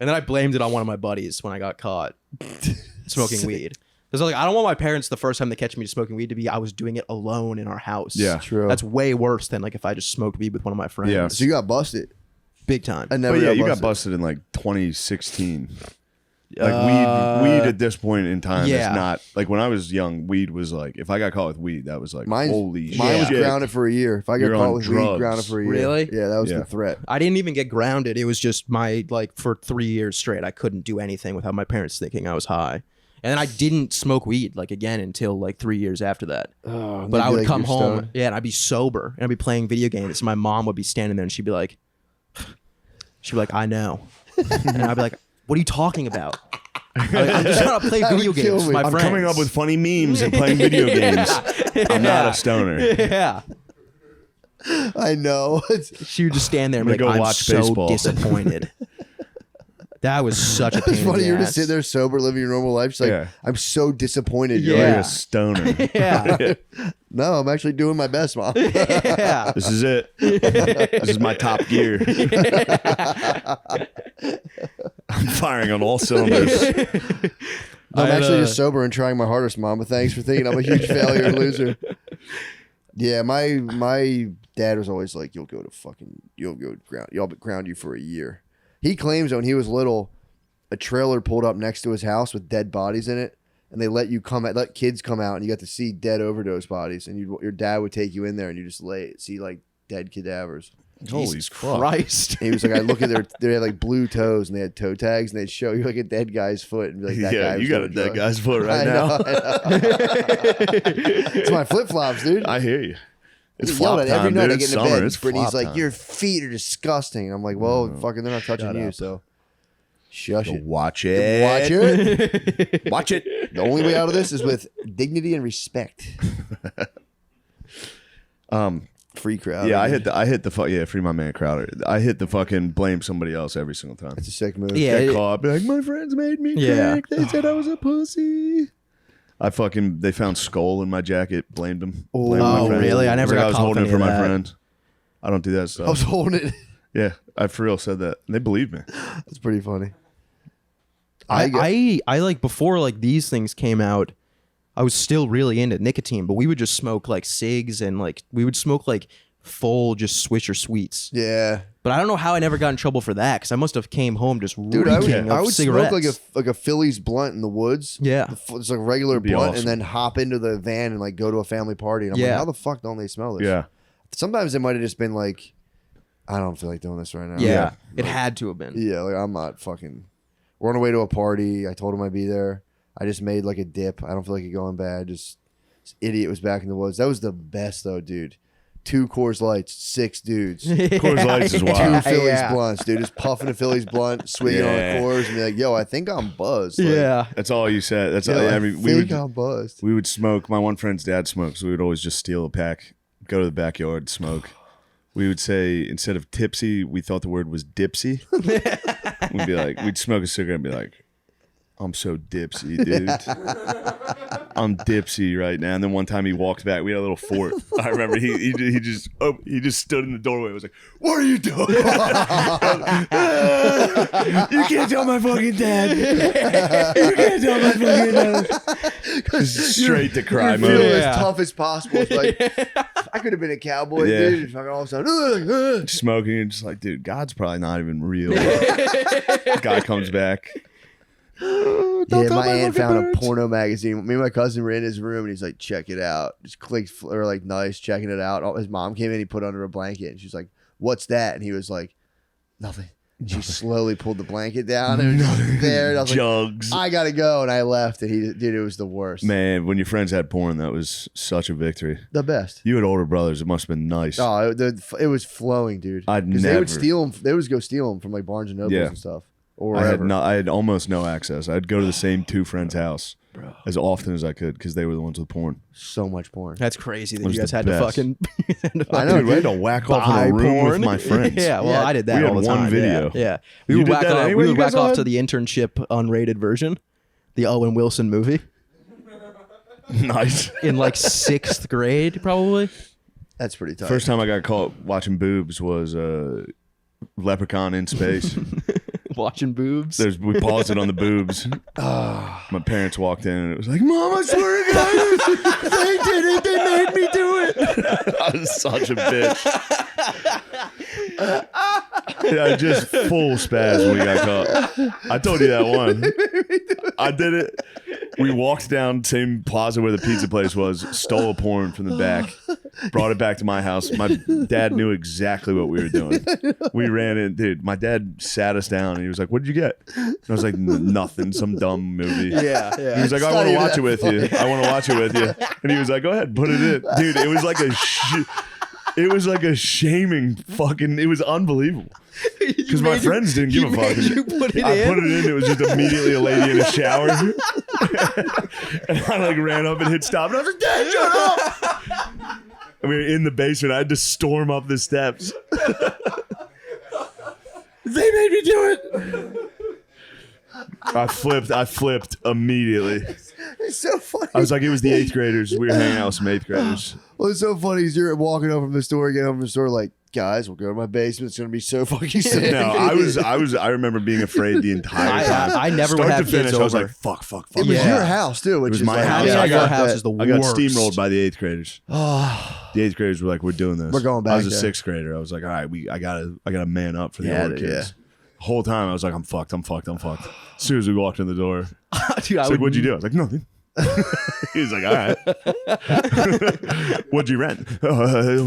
And then I blamed it on one of my buddies when I got caught smoking weed. Because like, I don't want my parents the first time they catch me smoking weed to be I was doing it alone in our house. Yeah. True. That's way worse than like if I just smoked weed with one of my friends. Yeah. So you got busted. Big time. I never But yeah, you got busted. busted in like 2016. Like weed at this point in time yeah. is not like when I was young. Weed was like if I got caught with weed, that was like holy Mine was shit. grounded for a year. If I got You're caught on with weed, drugs. grounded for a year. Really? Yeah, that was Yeah. the threat. I didn't even get grounded. It was just for 3 years straight, I couldn't do anything without my parents thinking I was high. And then I didn't smoke weed like again until like 3 years after that. Oh, But I would come you're home, stoned. yeah, and I'd be sober and I'd be playing video games. And my mom would be standing there and she'd be like, I know. And I'd be like, what are you talking about? I'm just trying to play That video would kill games with me. my I'm friends. coming up with funny memes and playing video games. I'm not a stoner. Yeah. I know. She would just stand there and I'm be gonna like, go I'm watch so baseball." disappointed. That was such a pain It's in funny the you're ass. just sitting there sober, living your normal life. She's like, Yeah. I'm so disappointed. Yeah. You're Like like, a stoner. Yeah. no, I'm actually doing my best, Mom. Yeah. This is it. This is my top gear. I'm firing on all cylinders. I'm I had actually a- just sober and trying my hardest, Mom. But thanks for thinking I'm a huge failure and loser. Yeah, my dad was always like, you'll ground you for a year. He claims that when he was little, a trailer pulled up next to his house with dead bodies in it, and they let kids come out, and you got to see dead overdose bodies, and your dad would take you in there, and you just see like dead cadavers. Holy Jesus fuck. Christ. And he was like, I look at they had like blue toes and they had toe tags and they'd show you like a dead guy's foot and be like, that Yeah, guy was you got a doing dead drugs. guy's foot right I now. know, I know. It's my flip flops, dude. I hear you. It's I get yelled flop at every time, night dude. I It's get into summer. bed. It's Brittany's flop like, time. your feet are disgusting. I'm like, well, fucking, they're not touching Shut you, up. so shush it. Watch it. Watch it. Watch it. The only way out of this is with dignity and respect. Free crowd. Yeah, I hit the free my man Crowder. I hit the fucking blame somebody else every single time. That's a sick move. Yeah. Get caught, be like, my friends made me Yeah. drink. They said I was a pussy. They found skull in my jacket. Blamed him. Blamed my Oh, friend. really? I never It's like got I was caught holding with it for any of my that. friend. I don't do that I stuff. was holding it. Yeah, I for real said that. And they believed me. That's pretty funny. I like before like these things came out, I was still really into nicotine, but we would just smoke like cigs and like we would smoke like full just Swisher Sweets. Yeah. But I don't know how I never got in trouble for that because I must have came home just Dude, I reeking would, of I would cigarettes. smoke like a Phillies blunt in the woods. Yeah. It's like a regular Be blunt, awesome. and then hop into the van and like go to a family party. And I'm like, Yeah. how the fuck don't they smell this? Yeah. Sometimes it might have just been like, I don't feel like doing this right now. yeah, it had to have been. Yeah, like I'm not fucking. We're on our way to a party. I told him I'd be there. I just made like a dip. I don't feel like it going bad. Just this idiot was back in the woods. That was the best though, dude. 2 Coors Lights, 6 dudes. Coors Lights is wild. 2 Phillies Yeah. blunts, dude. Just puffing a Phillies blunt, swinging on Yeah. a Coors, and be like, "Yo, I think I'm buzzed." Like, Yeah. That's all you said. That's yo, all, I I mean, think I'm buzzed. we would smoke. My one friend's dad smoked, so we would always just steal a pack, go to the backyard, smoke. We would say instead of tipsy, we thought the word was dipsy. We'd be like, we'd smoke a cigarette and be like, I'm so dipsy, dude. I'm dipsy right now. And then one time he walked back. We had a little fort. I remember he just stood in the doorway. I was like, "What are you doing? You can't tell my fucking dad. You can't tell my fucking dad." Just straight to cry You're feeling mode. as tough as possible. It's like I could have been a cowboy, Yeah. dude. And fucking all of a sudden, Smoking and just like, dude, God's probably not even real. Guy comes back. yeah, tell my my aunt fucking found birds. a porno magazine. Me and my cousin were in his room, and he's like, "Check it out." Just clicked or like, nice, checking it out. His mom came in, he put under a blanket, and she's like, "What's that?" And he was like, "Nothing." And she slowly pulled the blanket down, and it was just there. And I was Jugs. like, "I gotta go," and I left. And he, dude, it was the worst. Man, when your friends had porn, that was such a victory. The best. You had older brothers. It must have been nice. Oh, it was flowing, dude. I'd 'Cause they never- would steal them. They would go steal them from like Barnes and Nobles Yeah. and stuff, or I wherever. had almost no access. I'd go to the same 2 friends' house as often as I could because they were the ones with porn. So much porn. That's crazy that was you guys the had to best. fucking. I know, Dude, we had dude. to whack off in buy a room porn with my friends. yeah, well, Yeah. I did that We had all the one time. video. Yeah, we You would did whack that off. anyway? We You would whack guys all off had- to the internship unrated version, the Owen Wilson movie, Nice. in like 6th grade, probably. That's pretty tough. First time I got caught watching boobs was Leprechaun in Space. Watching boobs. We paused it on the boobs. My parents walked in and it was like, "Mom, I swear to God, they did it. They made me do it." I was such a bitch. I just full spaz when we got caught. I told you that one. I did it. We walked down same plaza where the pizza place was, stole a porn from the back, brought it back to my house. My dad knew exactly what we were doing. We ran in, dude. My dad sat us down and he was like, "What'd you get?" And I was like, "Nothing, some dumb movie." yeah, He yeah. was like, "I It's want to not watch it even with you. I want to watch it with you." And he was like, "Go ahead, put it in, dude." It was like it was like a shaming fucking. It was unbelievable because my friends didn't give a fuck. You put it I in. put it in. It was just immediately a lady in a shower, and I like ran up and hit stop, and I was like, "Dad, shut up!" And we were in the basement. I had to storm up the steps. They made me do it. I flipped immediately. It's so funny. I was like, it was the 8th graders. We were hanging out with some 8th graders. Well, it's so funny. Is you're walking home from the store, getting home from the store, like, guys, we'll go to my basement. It's gonna be so fucking sick. No, I remember being afraid the entire time. I never would Start have to finish, kids I was over. like, fuck. It was Yeah. your house too, which was is my like, house. Yeah, I your got house is the I got worst. steamrolled by the 8th graders. The 8th graders were like, "We're doing this. We're going I was back a there. 6th grader. I was like, all right, I gotta man up for the Yeah, older kids. yeah. The whole time I was like, I'm fucked. As soon as we walked in the door, Dude, I it's would like, "What'd you do?" I was like, "Nothing." He's like, all right. What'd you rent?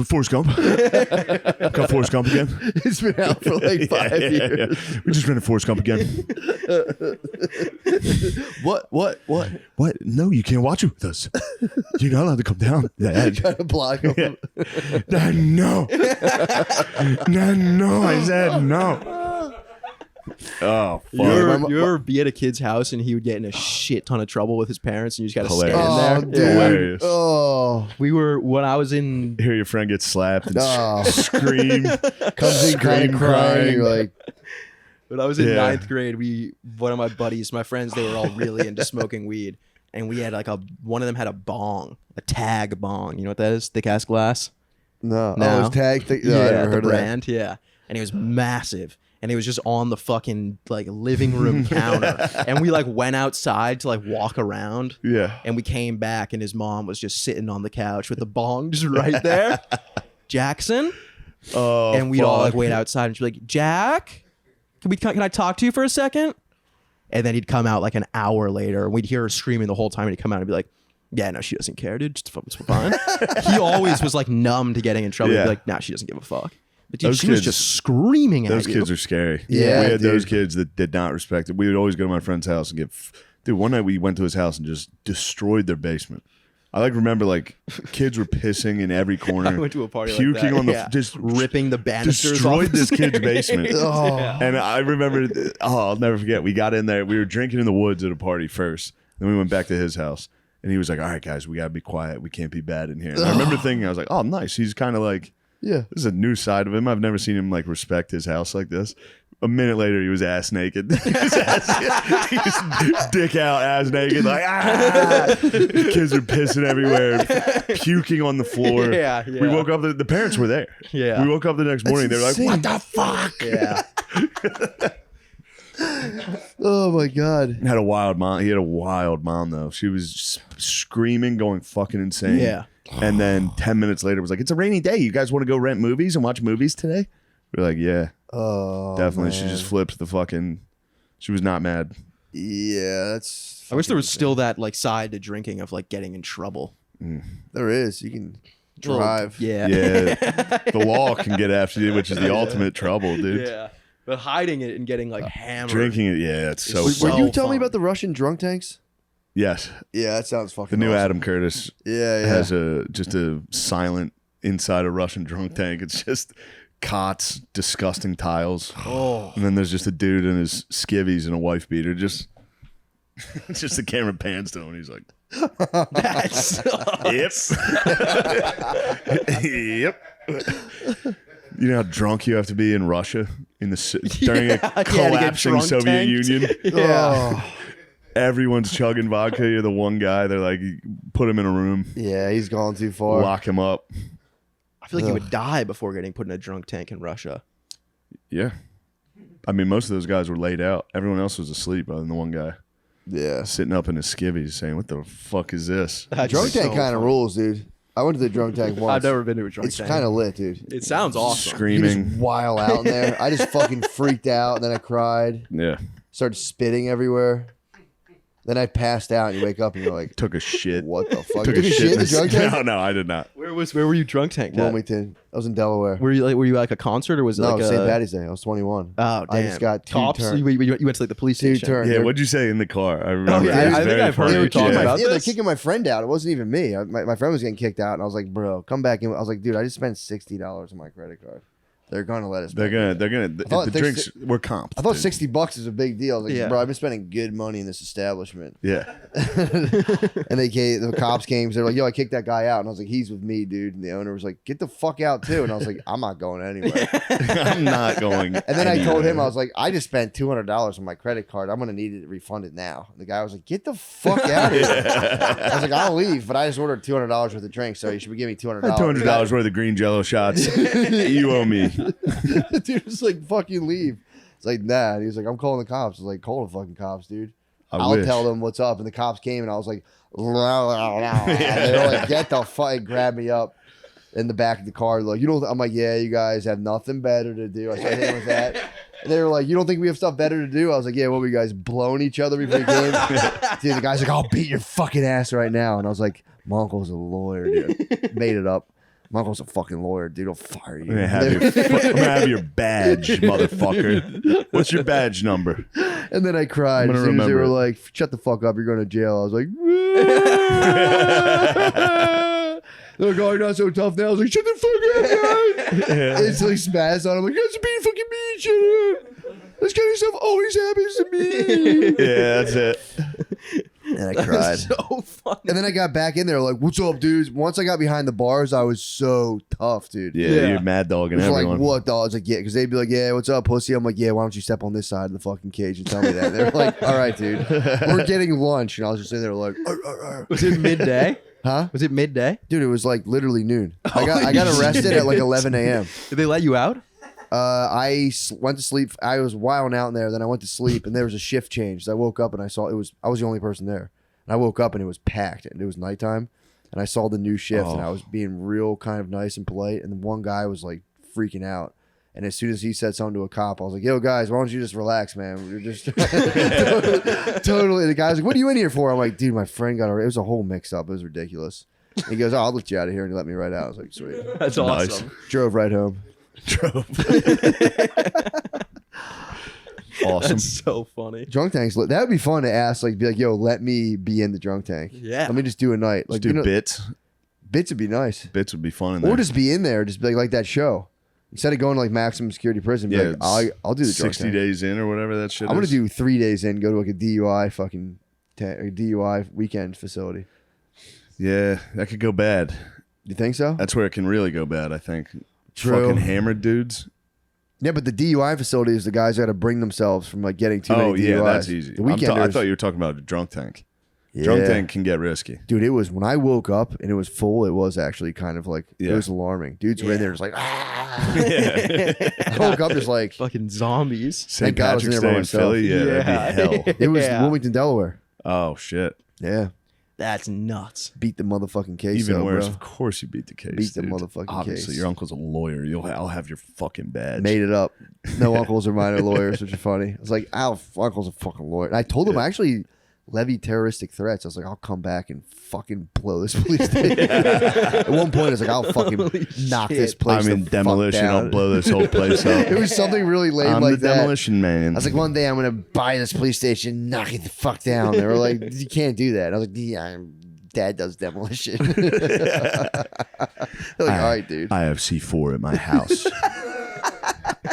Forrest Gump. Got Forrest Gump again. It's been out for like 5 years. We just rented Forrest Gump again. What? No, you can't watch it with us. You're not allowed to come down. Trying to block him. No. No, I said no. Oh, fuck. You ever be at a kid's house and he would get in a shit ton of trouble with his parents and you just got to stand Hilarious. Oh, there? dude. Hilarious. Oh, We were, when I was in, Hear your friend get slapped and Oh. scream. comes in kind of crying. You're like, when I was in Yeah. ninth grade, one of my buddies, my friends, they were all really into smoking weed. And we had like one of them had a bong, a tag bong. You know what that is? Thick ass glass. no. No. Oh, it was tagged. No, I never the heard of that. brand. Yeah. And it was massive. And it was just on the fucking like living room counter. And we like went outside to like walk around. Yeah. And we came back and his mom was just sitting on the couch with the bong just right there. Jackson. Oh, And we'd all like fuck. wait outside and she'd be like, Jack, can I talk to you for a second? And then he'd come out like an hour later and we'd hear her screaming the whole time. And he'd come out and be like, yeah, no, she doesn't care, dude. Just fucking fine. He always was like numb to getting in trouble. He'd Yeah. be like, nah, she doesn't give a fuck. But dude, Those she was kids- just screaming at Those you. kids are scary. Yeah, we had those dude. kids that did not respect it. We would always go to my friend's house and get. Dude, one night we went to his house and just destroyed their basement. I like remember like kids were pissing in every corner. I went to a party puking like that. on the Yeah. just ripping the banisters destroyed off this his kid's marriage. basement. Oh. And I remember, I'll never forget. We got in there. We were drinking in the woods at a party first. Then we went back to his house. And he was like, all right, guys, we got to be quiet. We can't be bad in here. And I remember thinking, I was like, oh, nice. He's kind of like, Yeah. this is a new side of him. I've never seen him like respect his house like this. A minute later, he was ass naked. He was dick out, ass naked. Like, kids are pissing everywhere, puking on the floor. Yeah, We yeah. woke up, the parents were there. Yeah. We woke up the next morning. They were like, insane. what the fuck? Yeah. Oh my god. Had a wild mom. He had a wild mom though. She was screaming, going fucking insane. Yeah. And then 10 minutes later was like, it's a rainy day. You guys want to go rent movies and watch movies today? We're like, yeah, Oh, definitely. man. She just flipped the fucking. She was not mad. Yeah, that's. I wish there was fucking still that like side to drinking of like getting in trouble. insane. There is. You can Well, drive. Yeah. Yeah, the law can get after you, which is the ultimate trouble, dude. Yeah. But hiding it and getting like hammered. Drinking it, yeah, it's so. It's Were fun. you so telling me fun. about the Russian drunk tanks? Yes, Yeah, that sounds fucking. the new awesome. Adam Curtis Yeah, yeah. has just a silent inside a Russian drunk tank. It's just cots, disgusting tiles. Oh. And then there's just a dude in his skivvies and a wife beater. Just the camera pans to him. He's like, That's yep. You know how drunk you have to be in Russia during Yeah, a to get collapsing drunk Soviet tanked. Union? Oh, Everyone's chugging vodka. You're the one guy. They're like, put him in a room, yeah, he's gone too far. lock him up. I feel like you would die before getting put in a drunk tank in Russia. Yeah. I mean, most of those guys were laid out. Everyone else was asleep other than the one guy Yeah, sitting up in his skivvies saying, what the fuck is this? That's drunk so tank kind of fun. rules, dude. I went to the drunk tank once. I've never been to a drunk It's tank. kind of lit, dude. It sounds awesome. You Screaming. just wild out in there. I just fucking freaked out, and then I cried. Yeah. Started spitting everywhere. Then I passed out, and you wake up, and you're like, Took a shit. "What the fuck?" Took You a took shit in the drunk tank? No, I did not. Where were you drunk tanked at? Wilmington. I was in Delaware. Were you at like a concert or was it No, like a St. Patty's Day. I was 21. Oh, damn. I just got two cops. turn- You went to like the police Two station. turn. Yeah, They're- what'd you say in the car? I remember. yeah, It was I think very I've heard funny. you talk kicking about they're this. kicking my friend out. It wasn't even me. My friend was getting kicked out, and I was like, "Bro, come back in." I was like, "Dude, I just spent $60 on my credit card. They're gonna let us. They're back gonna. in." The thought drinks were comped. I thought dude. $60 is a big deal. I was like, Yeah. "Bro, I've been spending good money in this establishment." Yeah. And the cops came. So they're like, "Yo, I kicked that guy out," and I was like, "He's with me, dude." And the owner was like, "Get the fuck out too." And I was like, "I'm not going anywhere." I'm not going. And then I told him, I was like, "I just spent $200 on my credit card. I'm gonna need it refunded now." And the guy was like, "Get the fuck out of here." I was like, "I'll leave, but I just ordered $200 worth of drinks, so you should be giving me $200." $200 worth of green Jello shots. You owe me. Dude was like, "Fucking leave." It's like, nah. And he was like, "I'm calling the cops." I was like, "Call the fucking cops, dude. I'll wish. tell them what's up." And the cops came, and I was like, they were like, "Get the fuck!" And grabbed me up in the back of the car, like, "You know," I'm like, "Yeah, you guys have nothing better to do." I started hitting with that. And they were like, you don't think we have stuff better to do? I was like, yeah, what were you guys blowing each other before you came? Dude, the guy's like, I'll beat your fucking ass right now. And I was like, my uncle's a lawyer, dude. Made it up. My uncle's a fucking lawyer, dude. I'll fire you. I'm gonna have your badge, motherfucker. What's your badge number? And then I cried. I'm As gonna soon as they remember were it. like, shut the fuck up, you're going to jail. I was like, they're like, oh, you're not so tough now. I was like, shut the fuck up, guys. Instantly spazzed on him. Like, that's being fucking mean. Shut up. This kind of stuff always happens to me. Yeah, that's it. And I cried. So funny. And then I got back in there like, what's up, dudes? Once I got behind the bars, I was so tough, dude. Yeah, Yeah. you're mad It dogging was everyone. like, what, dog? I was like, yeah, because they'd be like, yeah, what's up, pussy? I'm like, yeah, why don't you step on this side of the fucking cage and tell me that? They were like, all right, dude. We're getting lunch. And I was just sitting there like, Was it midday? huh? Was it midday? Dude, it was like literally noon. I got arrested at like 11 a.m. Did they let you out? Went to sleep. I was wilding out in there. Then I went to sleep, and there was a shift change. So I woke up and I saw I was the only person there. And I woke up and it was packed, and it was nighttime. And I saw the new shift, and I was being real kind of nice and polite. And then one guy was like freaking out. And as soon as he said something to a cop, I was like, "Yo, guys, why don't you just relax, man? We're just totally." The guy's like, "What are you in here for?" I'm like, "Dude, my friend got arrested." It was a whole mix up. It was ridiculous. He goes, "Oh, I'll let you out of here," and he let me right out. I was like, "Sweet." That's Nice. awesome. Drove right home. Awesome. That's so funny. Drunk tanks. That would be fun to ask. Like, be like, "Yo, let me be in the drunk tank. Yeah. Let me just do a night. Like, Let's do you know, bits. bits would be nice, Bits would be fun in there. or just be in there, just be like that show." Instead of going to like maximum security prison, be Yeah, like, I'll do the drunk 60 tank. days in or whatever that shit I'm gonna is. do 3 days in, go to like a DUI fucking DUI weekend facility. Yeah, that could go bad. You think so? That's where it can really go bad, I think. True. Fucking hammered dudes. Yeah, but the DUI facility is the guys that got to bring themselves from like getting too Oh, many yeah, DUIs. that's easy. The I weekenders, thought you were talking about a drunk tank. yeah. Drunk tank can get risky. Dude, it was when I woke up and it was full. It was actually kind of like it Yeah. was alarming. Dudes were in there just like, ah. Yeah. I woke up just like Fucking zombies. St. Thank God I was in Patrick's there by Day in myself. Philly? Yeah, that'd be hell. it was Yeah. Wilmington, Delaware. Oh, shit. Yeah, That's nuts. beat the motherfucking case. Even though, worse, bro. of course you beat the case. Beat the dude. motherfucking Obviously, case. your uncle's a lawyer. I'll have your fucking badge. Made it up. No uncles or mine are lawyers, which is funny. I was like, uncle's a fucking lawyer. And I told him I actually levied terroristic threats. I was like, I'll come back and fucking blow this police station. At one point, I was like, I'll fucking knock this place I'm in the fuck demolition. down. I'll blow this whole place up. It was something really lame I'm like the that. demolition man. I was like, one day I'm gonna buy this police station, knock it the fuck down. They were like, you can't do that. I was like, yeah, Dad does demolition. They're like, all right, dude. I have C4 at my house.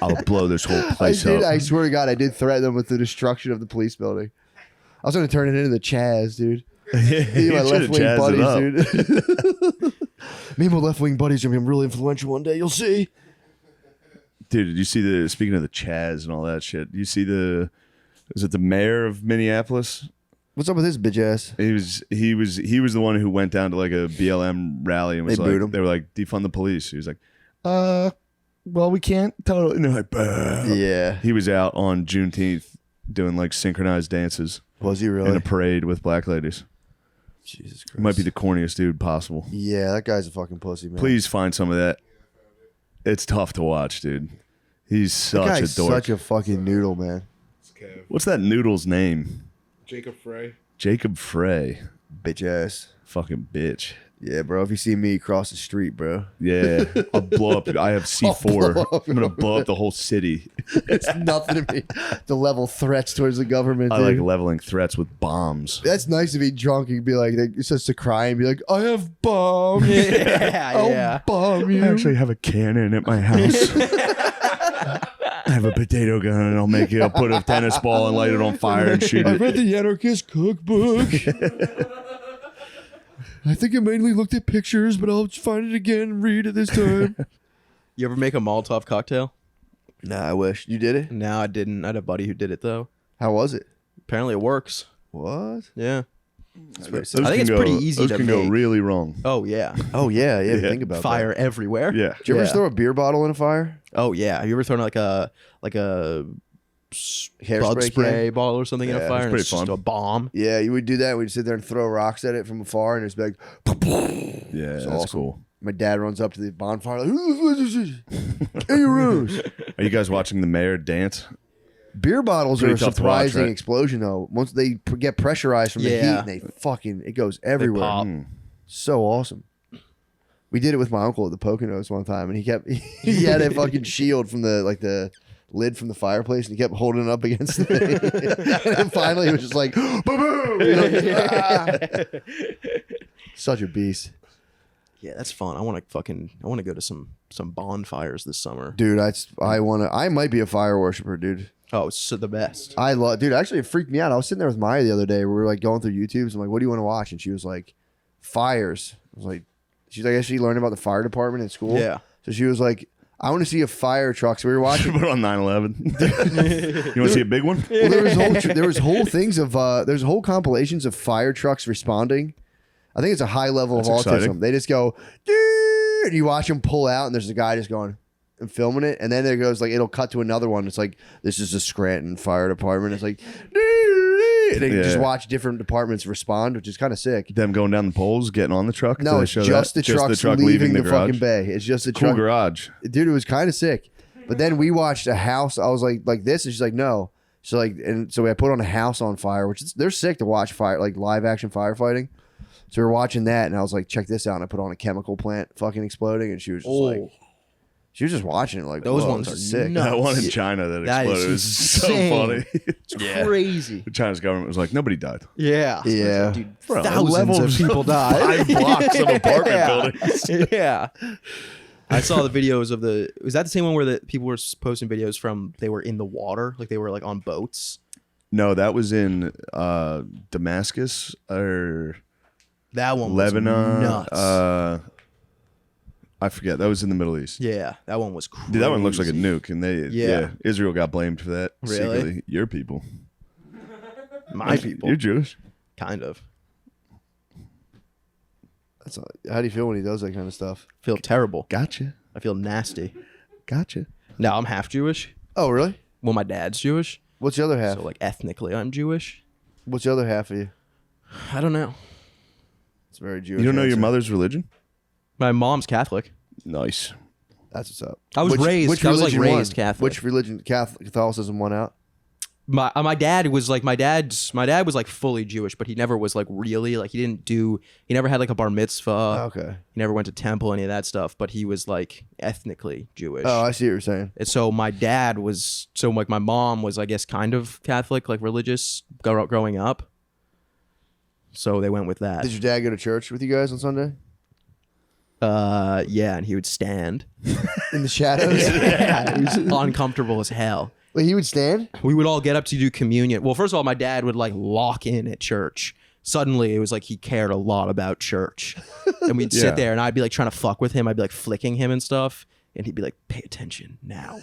I'll blow this whole place up. I swear to God, I did threaten them with the destruction of the police building. I was gonna turn it into the Chaz, dude. Me and my You should've left wing jazzed it buddies, dude. Me and my left wing buddies are gonna be real influential one day. You'll see. Dude, did you see speaking of the Chaz and all that shit, you see is it the mayor of Minneapolis? What's up with this bitch ass? He was the one who went down to like a BLM rally and was They booed him. like, they were like, defund the police. He was like, well, we can't totally. And they're like, bah. Yeah. He was out on Juneteenth doing like synchronized dances Was he in really? a parade with black ladies. Jesus Christ. He might be the corniest dude possible. Yeah, that guy's a fucking pussy, man. Please find some of that. It's tough to watch, dude. He's That such a guy's dork. such a fucking noodle, man. It's Kev. What's that noodle's name? Jacob Frey. Jacob Frey. Bitch ass. Fucking bitch. Yeah, bro. If you see me cross the street, bro, Yeah. I'll blow up. I have C4. blow up. I'm going to blow up the whole city. it's nothing to me. To level threats towards the government, I dude. like leveling threats with bombs. That's nice to be drunk and be like, it's just to cry and be like, I have bombs. Yeah, I'll yeah. bomb you. I actually have a cannon at my house. I have a potato gun and I'll put a tennis ball and light it on fire and shoot I it. read the Anarchist Cookbook. I think I mainly looked at pictures, but I'll just find it again and read it this time. You ever make a Molotov cocktail? Nah, I wish. You did it? No, I didn't. I had a buddy who did it though. How was it? Apparently it works. What? Yeah. Those I think can it's go- pretty easy those to can go make. really wrong. Oh yeah. Oh, yeah. Yeah. Yeah. Think about Fire that. everywhere. Yeah. Did you ever Yeah. just throw a beer bottle in a fire? Oh yeah. Have you ever thrown like a Hairspray bug can? spray bottle or something in Yeah, a fire? it's And pretty it's just fun. a bomb. Yeah, you would do that. We'd sit there and throw rocks at it from afar, and it's like, Yeah, that's awesome. cool. My dad runs up to the bonfire like, kangaroos. Are you guys watching the mayor dance? Beer bottles Pretty are a tough to watch, surprising right? explosion though. Once they get pressurized from the heat, and they fucking it goes everywhere. pop. So awesome. We did it with my uncle at the Poconos one time, and he had a fucking shield from the lid from the fireplace, and he kept holding it up against the thing. And then finally, it was just like, boom! Such a beast, Yeah, that's fun. I want to go to some bonfires this summer. dude. I might be a fire worshiper, dude. Oh, it's so the best. Dude, actually, it freaked me out. I was sitting there with Maya the other day. We were like going through YouTube's. I'm like, what do you want to watch? And she was like, fires. I was like, she's like, I guess she learned about the fire department in school. Yeah. So she was like, I want to see a fire truck. So we were watching. Put on 9/11. You want to see a big one? Well, there was whole things of there's whole compilations of fire trucks responding. I think it's a high level That's of autism. exciting. They just go, "Doo," and you watch them pull out, and there's a guy just going and filming it, and then there goes like it'll cut to another one. It's like this is the Scranton Fire Department. It's like, "Doo," and you just Yeah. watch different departments respond, which is kind of sick. Them going down the poles, getting on the truck. No, Do they it's show just that? the trucks leaving the garage? fucking bay. It's just the Cool truck. garage. Dude, it was kind of sick. But then we watched a house. I was like this, and she's like, no. So like, and so I put on a house on fire, which they're sick to watch fire, like live action firefighting. So we were watching that, and I was like, check this out. And I put on a chemical plant fucking exploding, and she was just watching it like, Those whoa, ones this are is sick. nuts. That one in China that That is exploded is so insane. funny. It's crazy. The Chinese government was like, nobody died. Yeah. Yeah. Dude, Bro, thousands level of people died. 5 blocks of apartment Yeah. buildings. Yeah. I saw the videos of was that the same one where the people were posting videos from, they were in the water, like they were like on boats? No, that was in Damascus or That one was Lebanon. nuts. I forget. That was in the Middle East. Yeah, that one was crazy. Dude, that one looks like a nuke, and Yeah. Israel got blamed for that. Really? Secretly. Your people. My people. You're Jewish. Kind of. How do you feel when he does that kind of stuff? Feel terrible. Gotcha. I feel nasty. Gotcha. No, I'm half Jewish. Oh, really? Well, my dad's Jewish. What's the other half? So, like, ethnically, I'm Jewish. What's the other half of you? I don't know. It's very Jewish. You don't know your answer. mother's religion? My mom's Catholic. Nice. That's what's up. I was raised. I was like religion raised won? Catholic. Which religion? Catholicism won out. My dad was like my dad was like fully Jewish, but he never was like really like he never had like a bar mitzvah. Okay. He never went to temple, any of that stuff. But he was like ethnically Jewish. Oh, I see what you're saying. And so my dad was like my mom was, I guess, kind of Catholic, like religious growing up. So they went with that. Did your dad go to church with you guys on Sunday? Yeah, and he would stand. In the shadows? Yeah, he was uncomfortable as hell. Wait, he would stand? We would all get up to do communion. Well, first of all, my dad would like lock in at church. Suddenly, it was like he cared a lot about church. And we'd Yeah. sit there, and I'd be like trying to fuck with him. I'd be like flicking him and stuff. And he'd be like, pay attention now.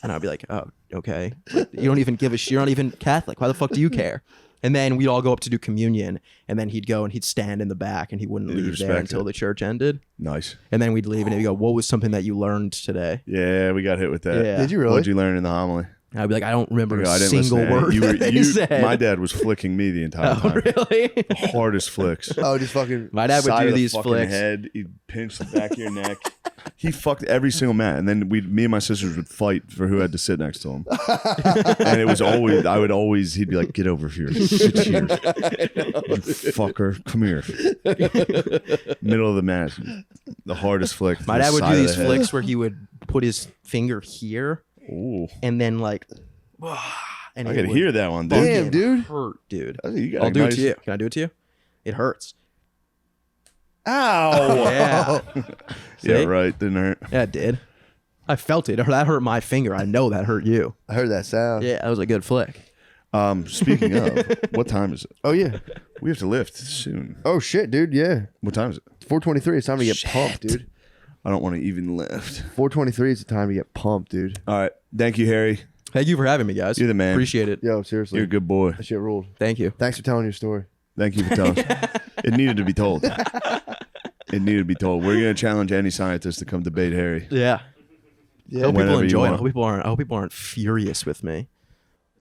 And I'd be like, oh, okay. You don't even give a shit. You're not even Catholic. Why the fuck do you care? And then we'd all go up to do communion. And then he'd go and he'd stand in the back and he wouldn't You'd leave there respect until it. the church ended. Nice. And then we'd leave and he'd go, what was something that you learned today? Yeah, we got hit with that. Yeah. Did you really? What'd you learn in the homily? And I'd be like, I don't remember I a didn't single listen to word it. that they said. My dad was flicking me the entire Oh, time. really? Hardest flicks. Oh, just fucking. My dad would Side do of the these fucking flicks. head. He'd pinch the back of your neck. He fucked every single man, and then me and my sisters would fight for who had to sit next to him. And it was always, he'd be like, "Get over here, sit here, you fucker, come here." Middle of the match, the hardest flick. My the dad would side do of these the head. flicks where he would put his finger here Ooh, and then like, and I it could would hear that one, dude. Damn, fucking dude. hurt, dude. I think you got I'll a do it nice- to you. Can I do it to you? It hurts. Ow! Yeah. Yeah, See? right. Didn't hurt. Yeah, it did. I felt it. That hurt my finger. I know that hurt you. I heard that sound. Yeah, that was a good flick. Speaking of, what time is it? Oh, yeah. We have to lift soon. Oh, shit, dude. Yeah. What time is it? 4:23. It's time to get pumped, dude. I don't want to even lift. 4:23 is the time to get pumped, dude. All right. Thank you, Harry. Thank you for having me, guys. You're the man. Appreciate it. Yo, seriously. You're a good boy. That shit ruled. Thank you. Thanks for telling your story. Thank you for telling us. It needed to be told. It needed to be told. We're going to challenge any scientist to come debate Harry. Yeah. I Yeah. hope Whenever people you enjoy it. want. I hope people aren't furious with me.